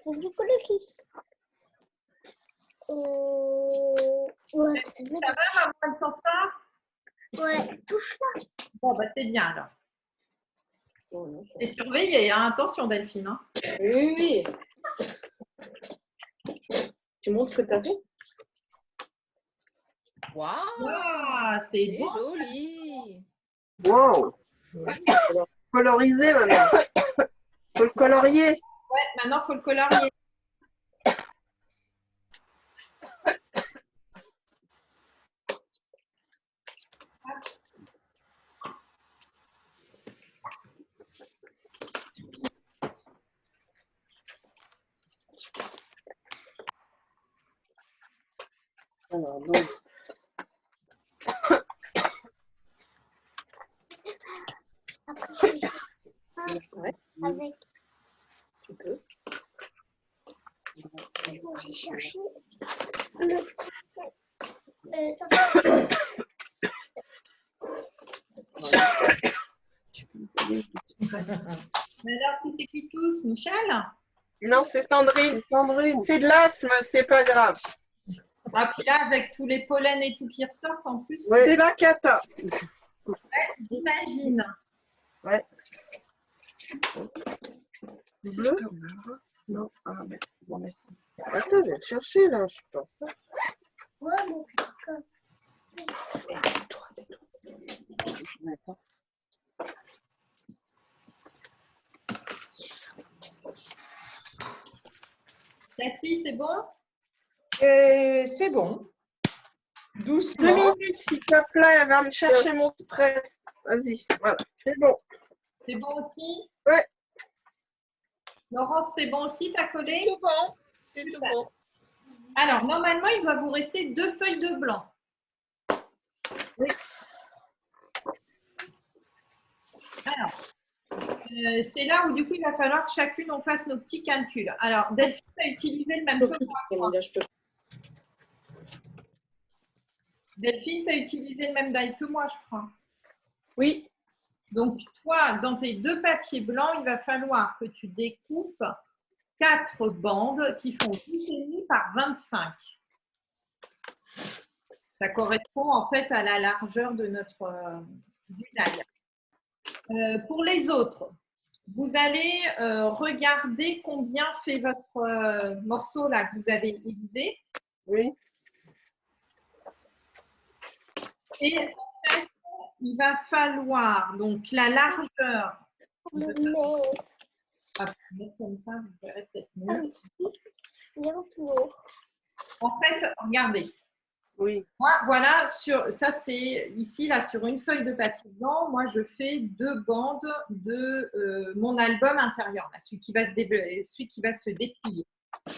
C'est du coloris. Ouais, c'est bien. Ça va, maman, elle s'en sort? Ouais, touche là. Bon, bah c'est bien alors. Et surveillez, hein. Attention Delphine. Hein. Oui, oui. Tu montres ce que tu as fait? Waouh, Ah, c'est c'est beau. joli. Wow. Colorisé maintenant. Faut le colorier. Ouais, maintenant, il faut le colorier. Alors, donc, Après, je vais faire Ouais, avec. tu peux. Moi, j'ai cherché le. Ça Mais alors, qui c'est qui tousse? Michel? Non, c'est Sandrine. Sandrine. C'est de l'asthme, c'est pas grave. Ah, puis là, avec tous les pollens et tout qui ressortent en plus, Ouais. C'est la cata. j'imagine. Ouais. Bleu? Non. Ah, mais bon, mais attends, je vais le chercher là. Je sais pas. Ouais, mais c'est comme. Attends. Cathy, c'est bon? C'est bon. 2 Doucement. minutes, s'il te plaît, va me chercher mon spray. Vas-y, voilà. C'est bon. C'est bon aussi? Ouais. Laurence, c'est bon aussi? T'as collé? Tout bon. C'est tout bon. Alors, normalement, il doit vous rester 2 feuilles de blanc. Oui. Alors, c'est là où, du coup, il va falloir que chacune, on fasse nos petits calculs. Alors, Delphine a utilisé le même que moi. Là, je peux. Delphine, tu as utilisé le même die que moi, je crois. Oui. Donc, toi, dans tes 2 papiers blancs, il va falloir que tu découpes 4 bandes qui font 10,5 par 25. Ça correspond en fait à la largeur de notre du die. Pour les autres, vous allez regarder combien fait votre morceau là que vous avez évidé. Oui. Et en fait, il va falloir donc la largeur. Le mettre. Ah, comme ça, vous verrez peut-être mieux. Ici. Bien plus haut. En fait, regardez. Oui. Moi, voilà, ça c'est ici, là, sur une feuille de papier blanc, moi je fais 2 bandes de mon album intérieur, là, celui qui va se déplier.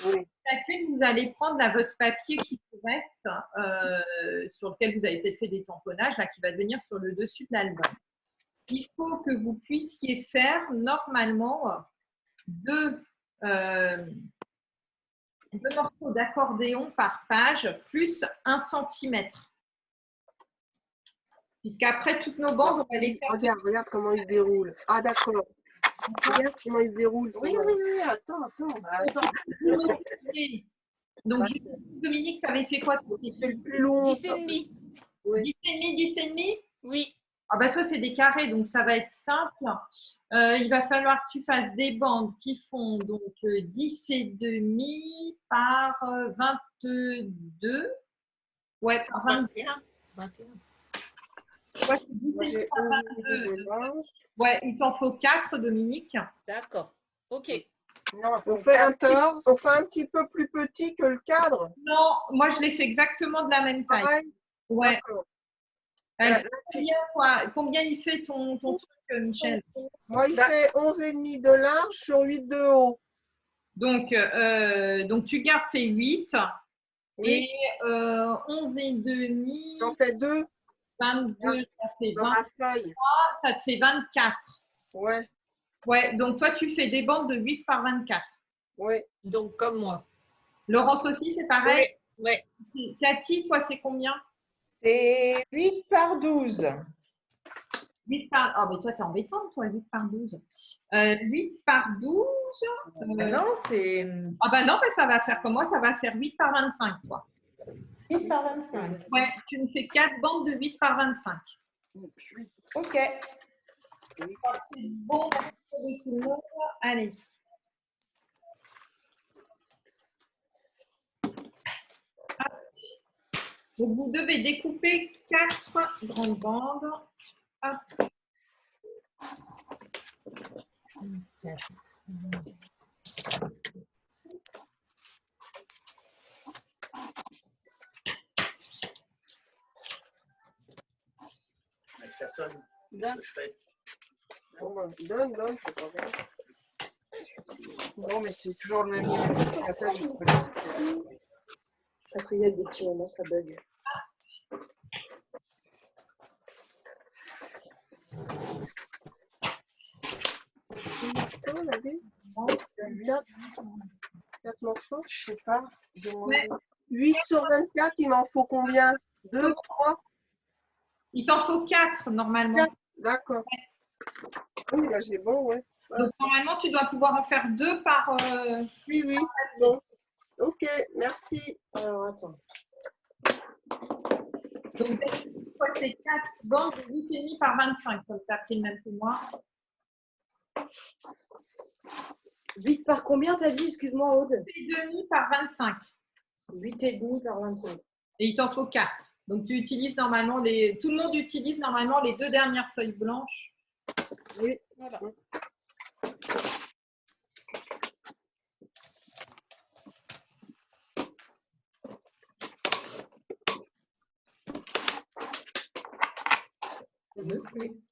Oui. Chacune, vous allez prendre là, votre papier qui vous reste, sur lequel vous avez peut-être fait des tamponnages, là, qui va venir sur le dessus de l'album. Il faut que vous puissiez faire normalement 2 morceaux d'accordéon par page plus 1 cm. Puisqu'après, toutes nos bandes, on va les faire. Regarde comment il déroule. Ah, d'accord. Regarde comment il déroule. Oui, attends. Donc, Dominique, tu avais fait quoi? C'est le plus long. 10,5. Oui. 10,5? Oui. Ah bah toi, c'est des carrés, donc ça va être simple. Il va falloir que tu fasses des bandes qui font donc 10,5 par 22. Ouais, par 21. 21. Ouais, c'est Moi, 10,5 j'ai par 11 22. de large. Ouais, il t'en faut 4, Dominique. D'accord. OK. On fait un petit peu plus petit que le cadre. Non, moi, je l'ai fait exactement de la même taille. Pareil. Ouais. D'accord. Combien il fait ton truc, Michel? Moi, il fait 11,5 de large sur 8 de haut. Donc tu gardes tes 8 Oui. et 11,5. J'en fais 2 22, ça fait dans 20, ma feuille. ça te fait 24. Ouais. Ouais, donc toi, tu fais des bandes de 8 par 24. Oui. Donc, comme moi. Laurence aussi, c'est pareil? Oui. Cathy, toi, c'est combien? C'est 8 par 12. 8 par... Ah, mais toi, t'es embêtante, toi, 8 par 12. 8 par 12. Non, c'est Ah, bah non, bah, ça va faire comme moi, ça va faire 8 par 25 fois. 8 par 25. Ouais, tu me fais 4 bandes de 8 par 25. Ok. C'est bon, merci tout le monde. Allez. Donc, vous devez découper 4 grandes bandes. Hop. Ça sonne. Donne. Ce que je fais. Donne, c'est pas grave. Non, mais c'est toujours le même numéro. Parce qu'il y a des petits moments, ça bug. On avait 4 morceaux, je sais pas. Ouais. 8 sur 24, il m'en faut combien? 2, 3? Il t'en faut 4 normalement. D'accord. Oui, là j'ai bon, ouais. Donc, normalement, tu dois pouvoir en faire 2 par. Oui. Bon. Ok, merci. Alors, attends. Donc, c'est 4 bandes de 8,5 par 25, comme tu as pris le même que moi. 8 par combien, t'as dit? Excuse-moi, Aude. 8,5 par 25. 8,5 par 25. Et il t'en faut 4. Donc, tu utilises normalement les. Tout le monde utilise normalement les 2 dernières feuilles blanches. Oui. voilà.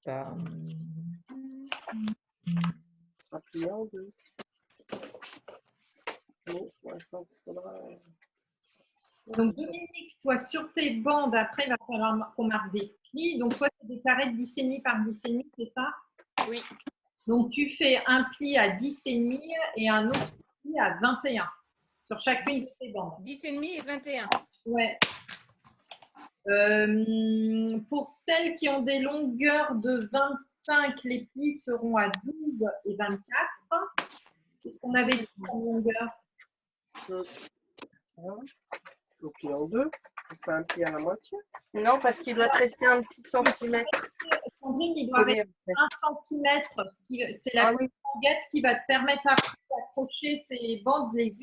Ça sera plié en 2. Bon, pour l'instant, il faudra. Donc, Dominique, toi, sur tes bandes, après, il va falloir qu'on marque des plis. Donc, toi, c'est des carrés de 10,5 par 10,5, c'est ça? Oui. Donc, tu fais un pli à 10,5 et un autre pli à 21 sur chacune de tes bandes. 10,5 et 21. Ouais. Pour celles qui ont des longueurs de 25, les plis seront à 12 et 24. Qu'est-ce qu'on avait dit en longueur? Donc il est en 2. On fait un pli à la moitié. Non, parce qu'il doit te rester un petit centimètre. Sandrine, il doit rester 1 centimètre. C'est la languette qui va te permettre après d'accrocher tes bandes les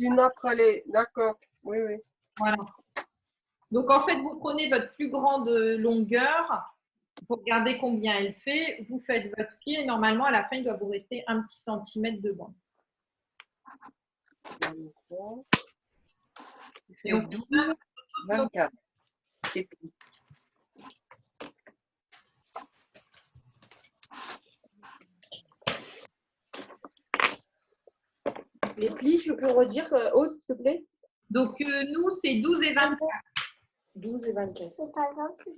unes après les. D'accord. Oui. Voilà. Donc, en fait, vous prenez votre plus grande longueur, vous regardez combien elle fait, vous faites votre pied et normalement, à la fin, il doit vous rester un petit centimètre de bande. Et on 12, 24. Les plis, je peux redire, Aude, s'il te plaît? Donc, nous, c'est 12 et 24. 12 et 24. C'est pas grave, c'est.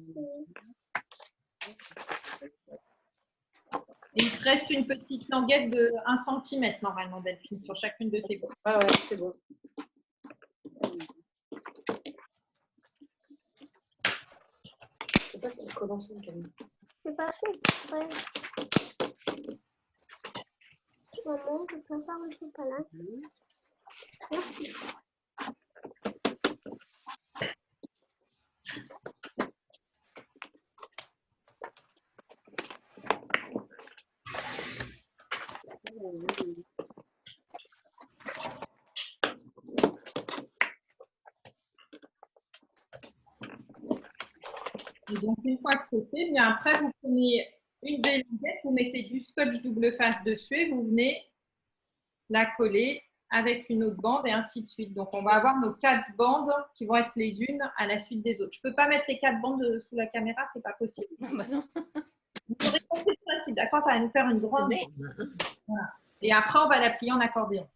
Et il te reste une petite languette de 1 centimètre normalement, Delphine, sur chacune de tes bandes. Ah ouais, c'est bon. C'est pas ce qui se colle ensemble, Camille. C'est pas fait. Ouais. Maman, je peux ça, je suis pas là. Merci. Et donc, une fois que c'est fait, bien après, vous prenez une des languettes, vous mettez du scotch double face dessus et vous venez la coller avec une autre bande et ainsi de suite. Donc, on va avoir nos 4 bandes qui vont être les unes à la suite des autres. Je ne peux pas mettre les 4 bandes sous la caméra, ce n'est pas possible. Bah non. Vous aurez compris le principe, d'accord? Ça va nous faire une grande. Voilà. Et après, on va la plier en accordéon.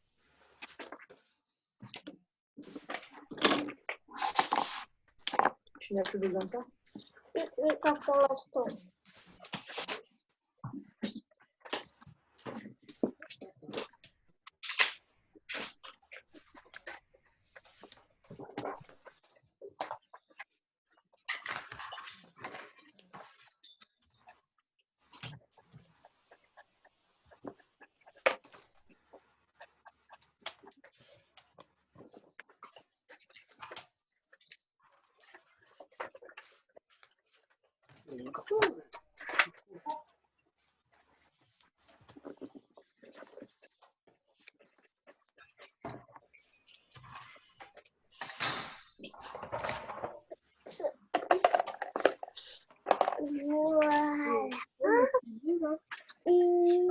Tu n'as plus besoin de ça? Pas pour l'instant.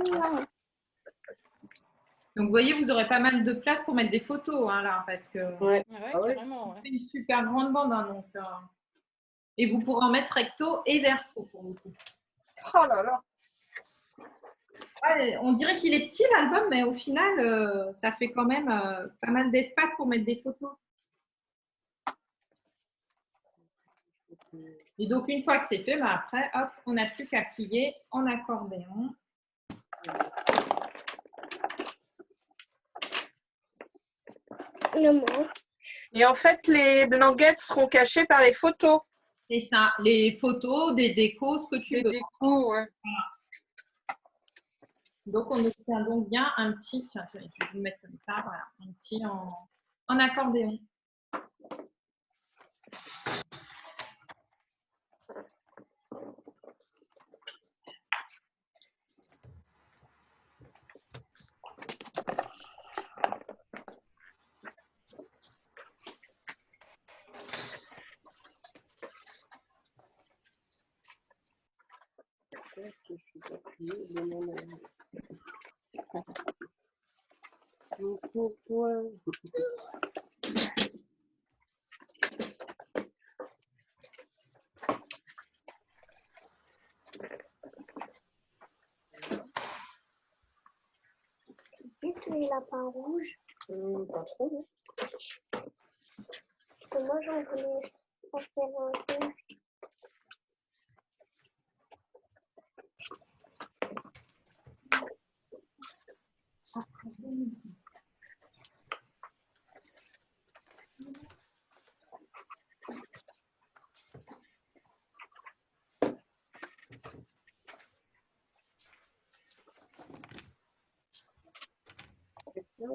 Voilà. Donc, vous voyez, vous aurez pas mal de place pour mettre des photos, hein, là, parce que Ouais. Carrément. Ouais. c'est une super grande bande. Hein, donc, et vous pourrez en mettre recto et verso, pour le coup. Oh là là. Ouais, on dirait qu'il est petit, l'album, mais au final, ça fait quand même pas mal d'espace pour mettre des photos. Et donc, une fois que c'est fait, après, hop, on n'a plus qu'à plier en accordéon. Et en fait, les languettes seront cachées par les photos. C'est ça, les photos, des décos, ce que tu veux. Les décos, ouais. Donc, on obtient donc bien un petit, tiens, je vais vous mettre comme ça, voilà, un petit en accordéon. Juste les lapins rouges. Pas trop. Parce que moi, j'en voulais en faire un rouge.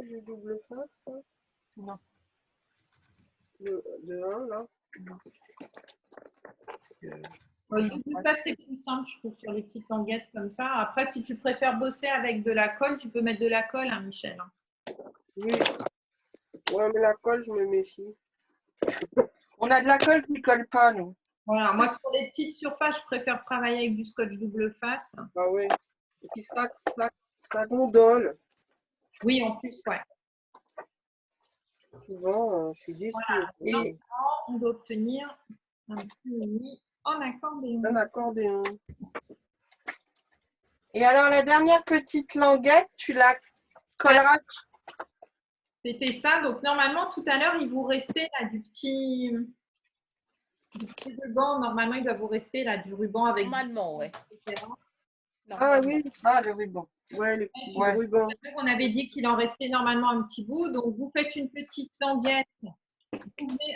Du double face, là. Non. De 1, là. Le double face, c'est plus simple, je trouve, sur les petites languettes comme ça. Après, si tu préfères bosser avec de la colle, tu peux mettre de la colle, hein, Michel. Oui. Ouais, mais la colle, je me méfie. On a de la colle qui ne colle pas, nous. Voilà, moi, sur les petites surfaces, je préfère travailler avec du scotch double face. Ah ouais. Et puis ça gondole. Oui, en plus, ouais. Souvent, je suis déçue. Voilà. Et Et on doit obtenir un petit mini en accordéon. un accordéon. Et alors, la dernière petite languette, tu la colleras. C'était ça. Donc, normalement, tout à l'heure, il vous restait là du petit ruban. Normalement, il doit vous rester là du ruban avec Normalement, ouais. Ah oui, le ruban. ouais, les petits Ouais. rubans. On avait dit qu'il en restait normalement un petit bout. Donc, vous faites une petite languette.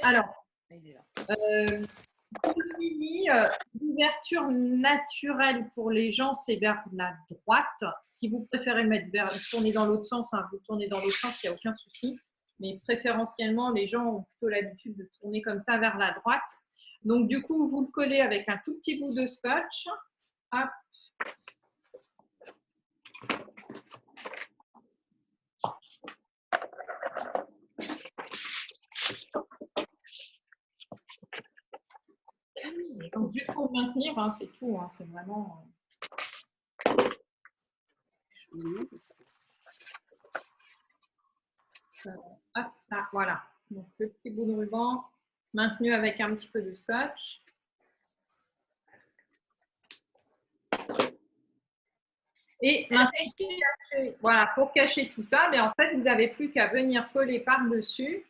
Alors, pour le mini, l'ouverture naturelle pour les gens, c'est vers la droite. Si vous préférez tourner dans l'autre sens, hein, vous tournez dans l'autre sens, il n'y a aucun souci. Mais préférentiellement, les gens ont plutôt l'habitude de tourner comme ça vers la droite. Donc, du coup, vous le collez avec un tout petit bout de scotch. Hop. Donc, juste pour maintenir, hein, c'est tout. Hein, c'est vraiment. Hop, là, voilà. Donc, le petit bout de ruban maintenu avec un petit peu de scotch. Et maintenant, voilà, pour cacher tout ça, mais en fait, vous n'avez plus qu'à venir coller par-dessus,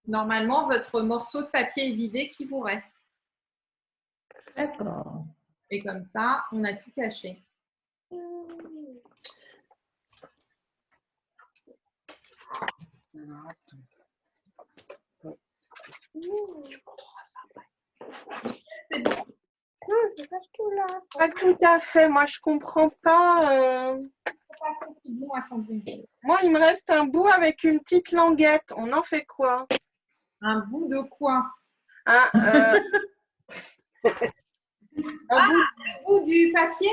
normalement, votre morceau de papier évidé qui vous reste. D'accord. Et comme ça, on a tout caché. Tu montreras ça après. C'est bon. Non, c'est pas tout là. Pas tout à fait. Moi, je comprends pas. Moi, il me reste un bout avec une petite languette. On en fait quoi? Un bout de quoi? Le bout du papier?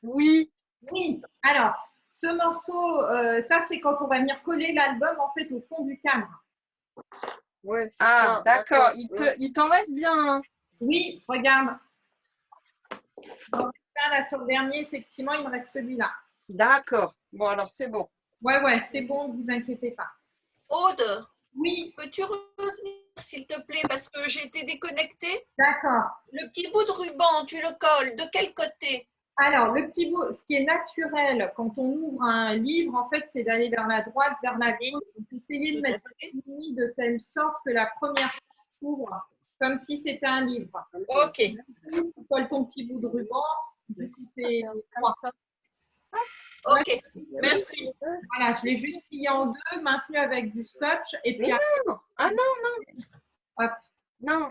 Oui. Oui. Alors, ce morceau, ça, c'est quand on va venir coller l'album, en fait, au fond du cadre. Ouais, Ah, d'accord. Il t'en reste bien un. Oui, regarde. Donc, là, sur le dernier, effectivement, il me reste celui-là. D'accord. Bon, alors c'est bon. Ouais, c'est bon, ne vous inquiétez pas. Aude, Oui, peux-tu revenir, s'il te plaît, parce que j'ai été déconnectée? d'accord. Le petit bout de ruban, tu le colles. De quel côté? Alors, le petit bout, ce qui est naturel quand on ouvre un livre, en fait, c'est d'aller vers la droite, vers la gauche. Donc, essayez de mettre le fini de telle sorte que la première page s'ouvre comme si c'était un livre. Ok. Tu colles ton petit bout de ruban. Du coup, c'est trois. Ok, merci. Voilà, je l'ai juste plié en deux, maintenu avec du scotch. Et puis, non. Ah non. hop, Non.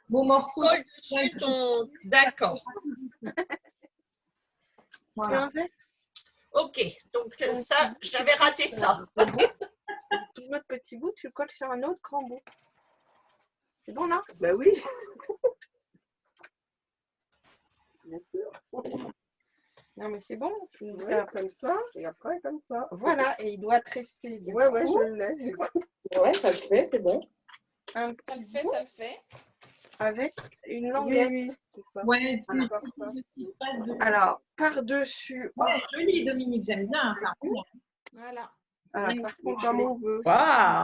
vos morceaux. Colle dessus ton... D'accord. Voilà. Ok, donc ça, j'avais raté ça. Notre petit bout, tu le colles sur un autre grand bout. C'est bon, là? Ben oui. Bien sûr. Non, mais c'est bon. Ouais, comme ça, et après comme ça. Voilà, et il doit te rester. Ouais, je l'ai. Ouais, ça le fait, c'est bon. Un Ça petit le fait, bout ça le fait. avec une languette. Oui, c'est ça. Ouais, Voilà. Alors, par-dessus. Ouais, joli, Dominique, j'aime bien ça. Voilà. Alors, Oui, par mais contre, comme j'ai on veut.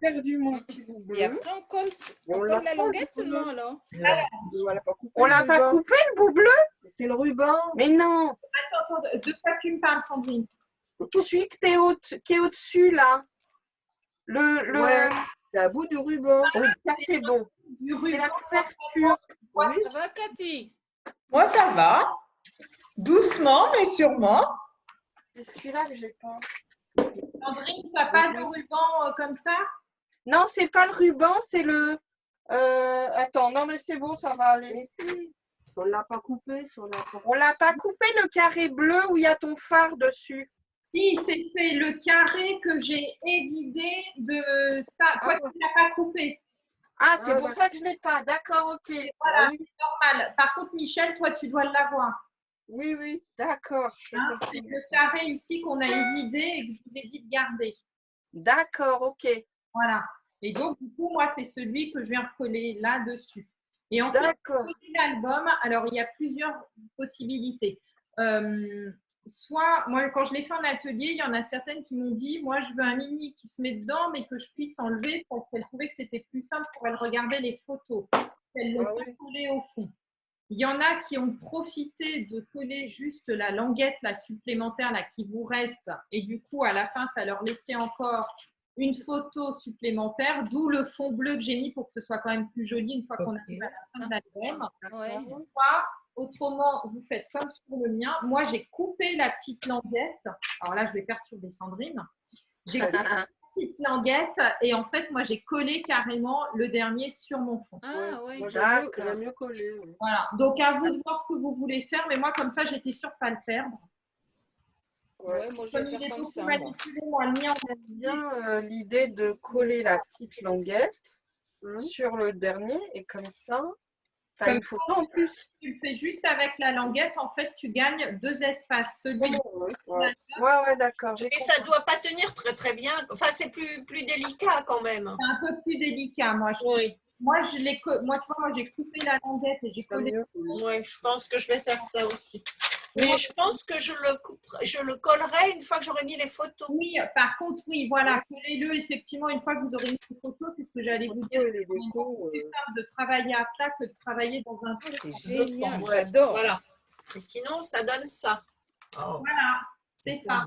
perdu mon petit bout bleu. Et après, on colle la languette seulement, alors. On l'a pas coupé, le bout bleu? C'est le ruban. Mais non. Attends, de quoi tu me parles, Sandrine? Celui qui est au-dessus, là. Ouais, c'est un bout de ruban. Oui, ça c'est bon. C'est la couverture. Oui. Ça va, Cathy? Moi, ça va. Doucement, mais sûrement. C'est celui-là que j'ai pas. Sandrine, tu n'as pas de ruban comme ça? Non, c'est pas le ruban, c'est le. Attends, non, mais c'est bon, ça va aller. Mais si, on ne l'a pas coupé sur la. On l'a pas coupé, le carré bleu où il y a ton phare dessus. Si, c'est le carré que j'ai évidé de ça. Toi, tu ne l'as pas coupé. Ah, c'est pour ça que je ne l'ai pas. D'accord, ok. Voilà, c'est normal. Par contre, Michel, toi, tu dois l'avoir. Oui, d'accord. Hein, c'est le carré ici qu'on a évidé et que je vous ai dit de garder. D'accord, ok. Voilà. Et donc, du coup, moi, c'est celui que je viens recoller là-dessus. Et ensuite, l'album, alors, il y a plusieurs possibilités. Soit, moi, quand je l'ai fait en atelier, il y en a certaines qui m'ont dit, moi, je veux un mini qui se met dedans, mais que je puisse enlever parce qu'elles trouvaient que c'était plus simple pour elles regarder les photos. Elles l'ont pas collé au fond. Il y en a qui ont profité de coller juste la languette, la supplémentaire, là, qui vous reste. Et du coup, à la fin, ça leur laissait encore une photo supplémentaire, d'où le fond bleu que j'ai mis pour que ce soit quand même plus joli une fois qu'on arrive à la fin de l'album. Ouais. Autrement, vous faites comme sur le mien. Moi, j'ai coupé la petite languette. Alors là, je vais perturber Sandrine. J'ai coupé la petite languette et en fait, moi, j'ai collé carrément le dernier sur mon fond. Ah, ouais. Moi, j'aime mieux coller. Oui. Voilà. Donc, à vous de voir ce que vous voulez faire. Mais moi, comme ça, j'étais sûre de ne pas le perdre. Ouais, moi, je vais faire comme ça. Moi, le mien, on aime bien l'idée de coller la petite languette sur le dernier et comme ça, tu as une photo en plus. Tu le fais juste avec la languette, en fait, tu gagnes 2 espaces. Celui ouais, d'accord. Mais ça ne doit pas tenir très très bien. Enfin, c'est plus délicat quand même. C'est un peu plus délicat, moi. Moi, tu vois, moi, j'ai coupé la languette et j'ai collé. Oui, je pense que je vais faire ça aussi. Mais je pense que je le collerai une fois que j'aurai mis les photos. Oui, par contre, oui, voilà, collez-le effectivement une fois que vous aurez mis les photos, c'est ce que j'allais vous dire. C'est beaucoup plus simple de travailler à plat que de travailler dans un truc. C'est génial, j'adore. Voilà. Et sinon, ça donne ça. Oh. Voilà, c'est ça.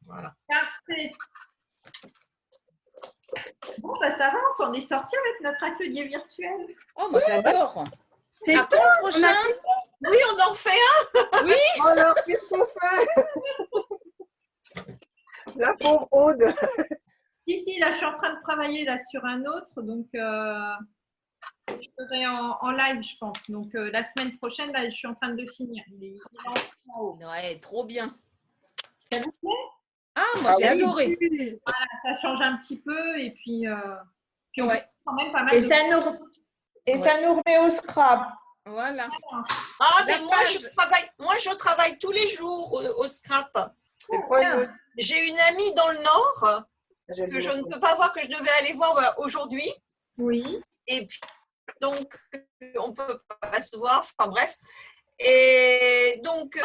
Voilà. Parfait. Bon, bah, ça va, on s'en est sorti avec notre atelier virtuel. Oh, moi, j'adore. C'est à quand le prochain? Oui, on en fait un. Oui. Alors, qu'est-ce qu'on fait? La pauvre Aude. Si, là, je suis en train de travailler là, sur un autre, donc je ferai en live, je pense. Donc, la semaine prochaine, là, je suis en train de le finir. Il est en haut. Ouais, trop bien. Ça vous plaît? Ah, moi, j'ai adoré. Voilà, ça change un petit peu et puis on ouais. fait quand même pas mal ça nous remet au scrap. Voilà. Ah, mais La moi, je travaille tous les jours au scrap. C'est quoi le- J'ai une amie dans le Nord Je que je le ne vois. peux pas voir, que je devais aller voir aujourd'hui. Oui. Et puis, donc, on ne peut pas se voir. Enfin, bref. Et donc,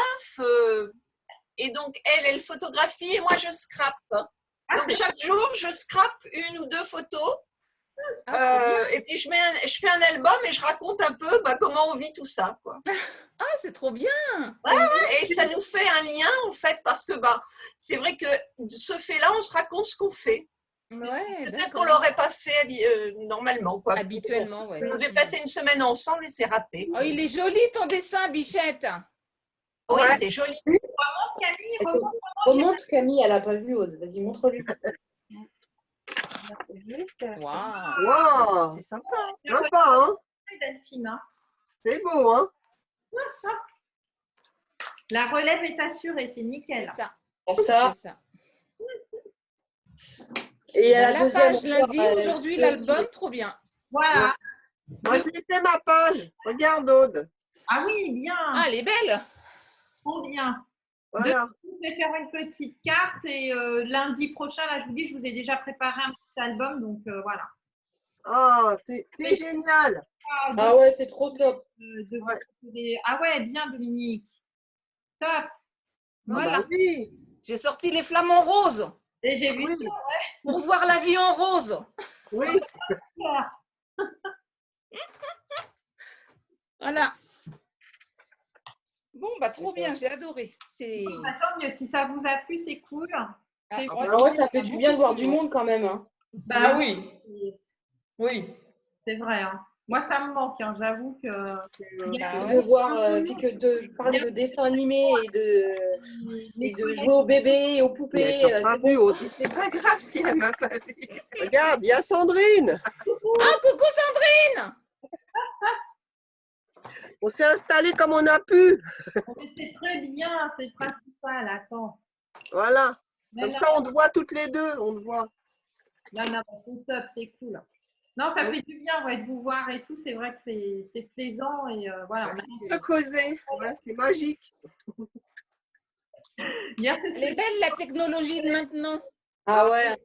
elle photographie et moi, je scrape. Donc, chaque jour, je scrape une ou deux photos. Et puis, je fais un album et je raconte un peu comment on vit tout ça, quoi. Ah, c'est trop bien. Et ça nous fait un lien, en fait, parce que c'est vrai que ce fait-là, on se raconte ce qu'on fait. Ouais, Peut-être qu'on ne l'aurait pas fait normalement, quoi. Habituellement, ouais. On devait passer une semaine ensemble et c'est râpé. Oh, il est joli ton dessin, Bichette. Oui, Ouais. c'est joli. Camille, Remonte Camille, elle n'a pas vu Aude. Vas-y, montre-lui. Waouh. Waouh, C'est sympa. sympa, hein? Delphine, hein. C'est beau, hein? La relève est assurée, c'est nickel. C'est ça. Ça. C'est ça. Et Bah, à la deuxième page lundi, heure, aujourd'hui, je- l'album, trop bien. Voilà. Moi, je l'ai fait ma page. Regarde, Aude. Ah oui, bien. Ah, elle est belle. Trop bien. Voilà. Je vais faire une petite carte et lundi prochain, là, je vous dis, je vous ai déjà préparé un petit album, donc voilà. Ah, t'es génial. Ah ouais, c'est trop top. Ah ouais, bien Dominique. Top. Voilà. Ah bah oui. J'ai sorti les flamants roses Et j'ai vu Oui. ça, ouais. pour voir la vie en rose. Oui. Super. Voilà. Bon, bah trop bien, j'ai adoré. C'est Bah, tant mieux, si ça vous a plu, c'est cool. C'est Ah, vrai. Ah ouais, ça fait du bien de voir du monde quand même. Hein. Bah oui. Oui, c'est vrai. Hein. Moi, ça me manque, hein. J'avoue que. Bah De voir, puis que de parler de dessins animés et de jouer aux bébés et aux Mais poupées. t'as pas vu, Aude. C'est pas grave si elle m'a pas vu. Regarde, il y a Sandrine. Ah, coucou Sandrine. On s'est installé comme on a pu. C'est très bien, c'est le principal. Attends. Voilà. Non, Comme non, ça, on te voit toutes les deux. On te voit. non, c'est top, c'est cool. Non, ça fait du bien ouais, de vous voir et tout. C'est vrai que c'est plaisant et voilà. On peut causer. Ouais, c'est magique. Hier, c'est Elle est belle la technologie de maintenant. Ah ouais.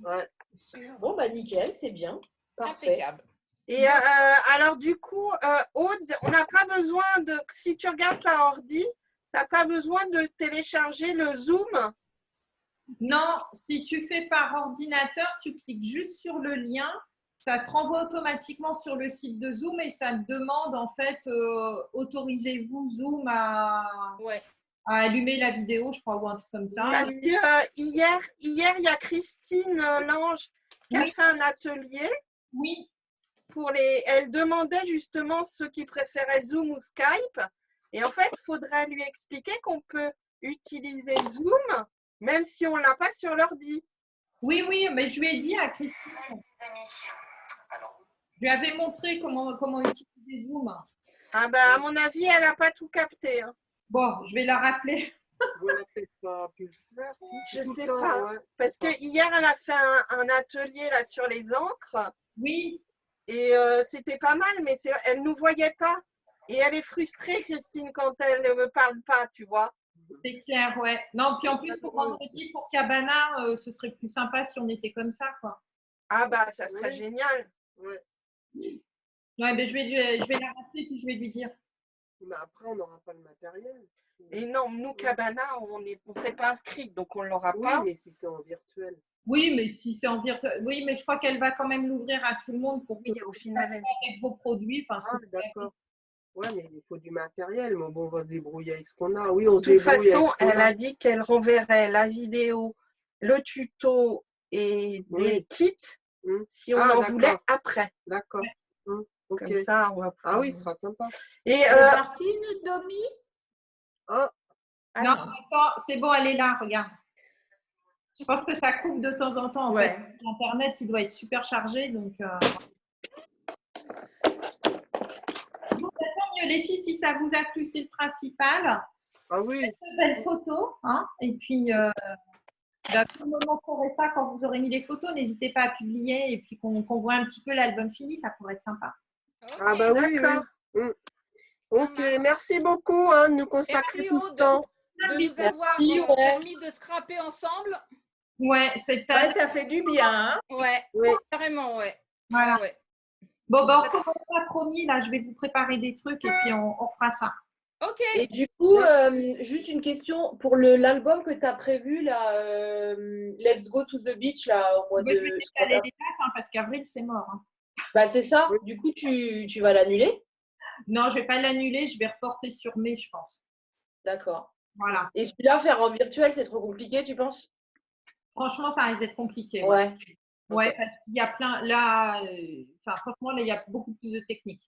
Ouais. Bon, bah nickel, c'est bien. Parfait. Impeccable. Et alors, du coup, Aude, on n'a pas besoin de. Si tu regardes par ordi, tu n'as pas besoin de télécharger le Zoom. Non, si tu fais par ordinateur, tu cliques juste sur le lien, ça te renvoie automatiquement sur le site de Zoom et ça te demande en fait autorisez-vous Zoom à allumer la vidéo, je crois, ou un truc comme ça. Parce que hier, il y a Christine Lange qui a fait un atelier. Oui. Elle demandait justement ceux qui préféraient Zoom ou Skype. Et en fait, il faudrait lui expliquer qu'on peut utiliser Zoom même si on ne l'a pas sur l'ordi. Oui, mais je lui ai dit à Christine. Je lui avais montré comment utiliser Zoom. Ah ben, à mon avis, elle n'a pas tout capté. Hein. Bon, je vais la rappeler. Vous n'avez peut-être pas pu le faire. Je ne sais pas. Ouais. Parce que hier, elle a fait un atelier là, sur les encres. Oui. Et c'était pas mal, mais elle ne nous voyait pas. Et elle est frustrée, Christine, quand elle ne me parle pas, tu vois. C'est clair, ouais. Non, puis en plus, pour vendredi, pour Cabana, ce serait plus sympa si on était comme ça, quoi. Ah bah, ça serait génial. Ouais. Ouais, mais je vais la rappeler puis je vais lui dire. Mais après, on n'aura pas le matériel. Et non, nous, Cabana, on ne s'est pas inscrit, donc on ne l'aura pas. Oui, mais si c'est en virtuel. Oui, mais si c'est en virtuel. Oui, mais je crois qu'elle va quand même l'ouvrir à tout le monde pour au final avec vos produits. Enfin, d'accord. Ouais, mais il faut du matériel. Mais bon, on va se débrouiller avec ce qu'on a. Oui, on se débrouille. De toute façon, elle a dit qu'elle renverrait la vidéo, le tuto et des kits si on en voulait après. D'accord. Comme ça, on va pouvoir... Ah oui, ce sera sympa. Et Martine, Domi Non, attends, c'est bon, elle est là, regarde. Je pense que ça coupe de temps en temps. En fait. Internet, il doit être super chargé. Donc, bon, tant mieux, les filles, si ça vous a plu, c'est le principal. Ah oui. De belles photos. Hein, et puis, vous me montrerez ça quand vous aurez mis les photos. N'hésitez pas à publier et puis qu'on voit un petit peu l'album fini. Ça pourrait être sympa. Ah bah oui, Ok, merci beaucoup de nous consacrer tout ce temps. De nous avoir permis de scraper ensemble. Ouais, ça fait du bien. Hein. Ouais, carrément, ouais. Voilà. Ouais. Bon, on recommencera, promis. Là, je vais vous préparer des trucs et puis on fera ça. Ok. Et du coup, juste une question pour l'album que tu as prévu, là, Let's Go to the Beach, là, au mois de. Je vais décaler les dates parce qu'avril, c'est mort. Hein. Bah, c'est ça. Du coup, tu vas l'annuler? Non, je ne vais pas l'annuler. Je vais reporter sur mai, je pense. D'accord. Voilà. Et celui-là, faire en virtuel, c'est trop compliqué, tu penses? Franchement, ça risque d'être compliqué. Ouais. Ouais, parce qu'il y a plein. Là, franchement, là, il y a beaucoup plus de techniques.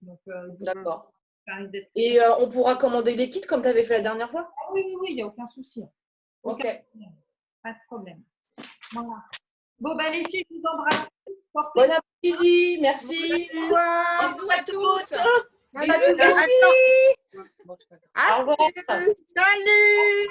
D'accord. Ça risque d'être. Et on pourra commander les kits comme tu avais fait la dernière fois? Ah, oui, il n'y a aucun souci. Ok. Pas de problème. Voilà. Bon, les filles, je vous embrasse. Bon après-midi. Merci. Bisous à tous. Merci. Au revoir. Salut.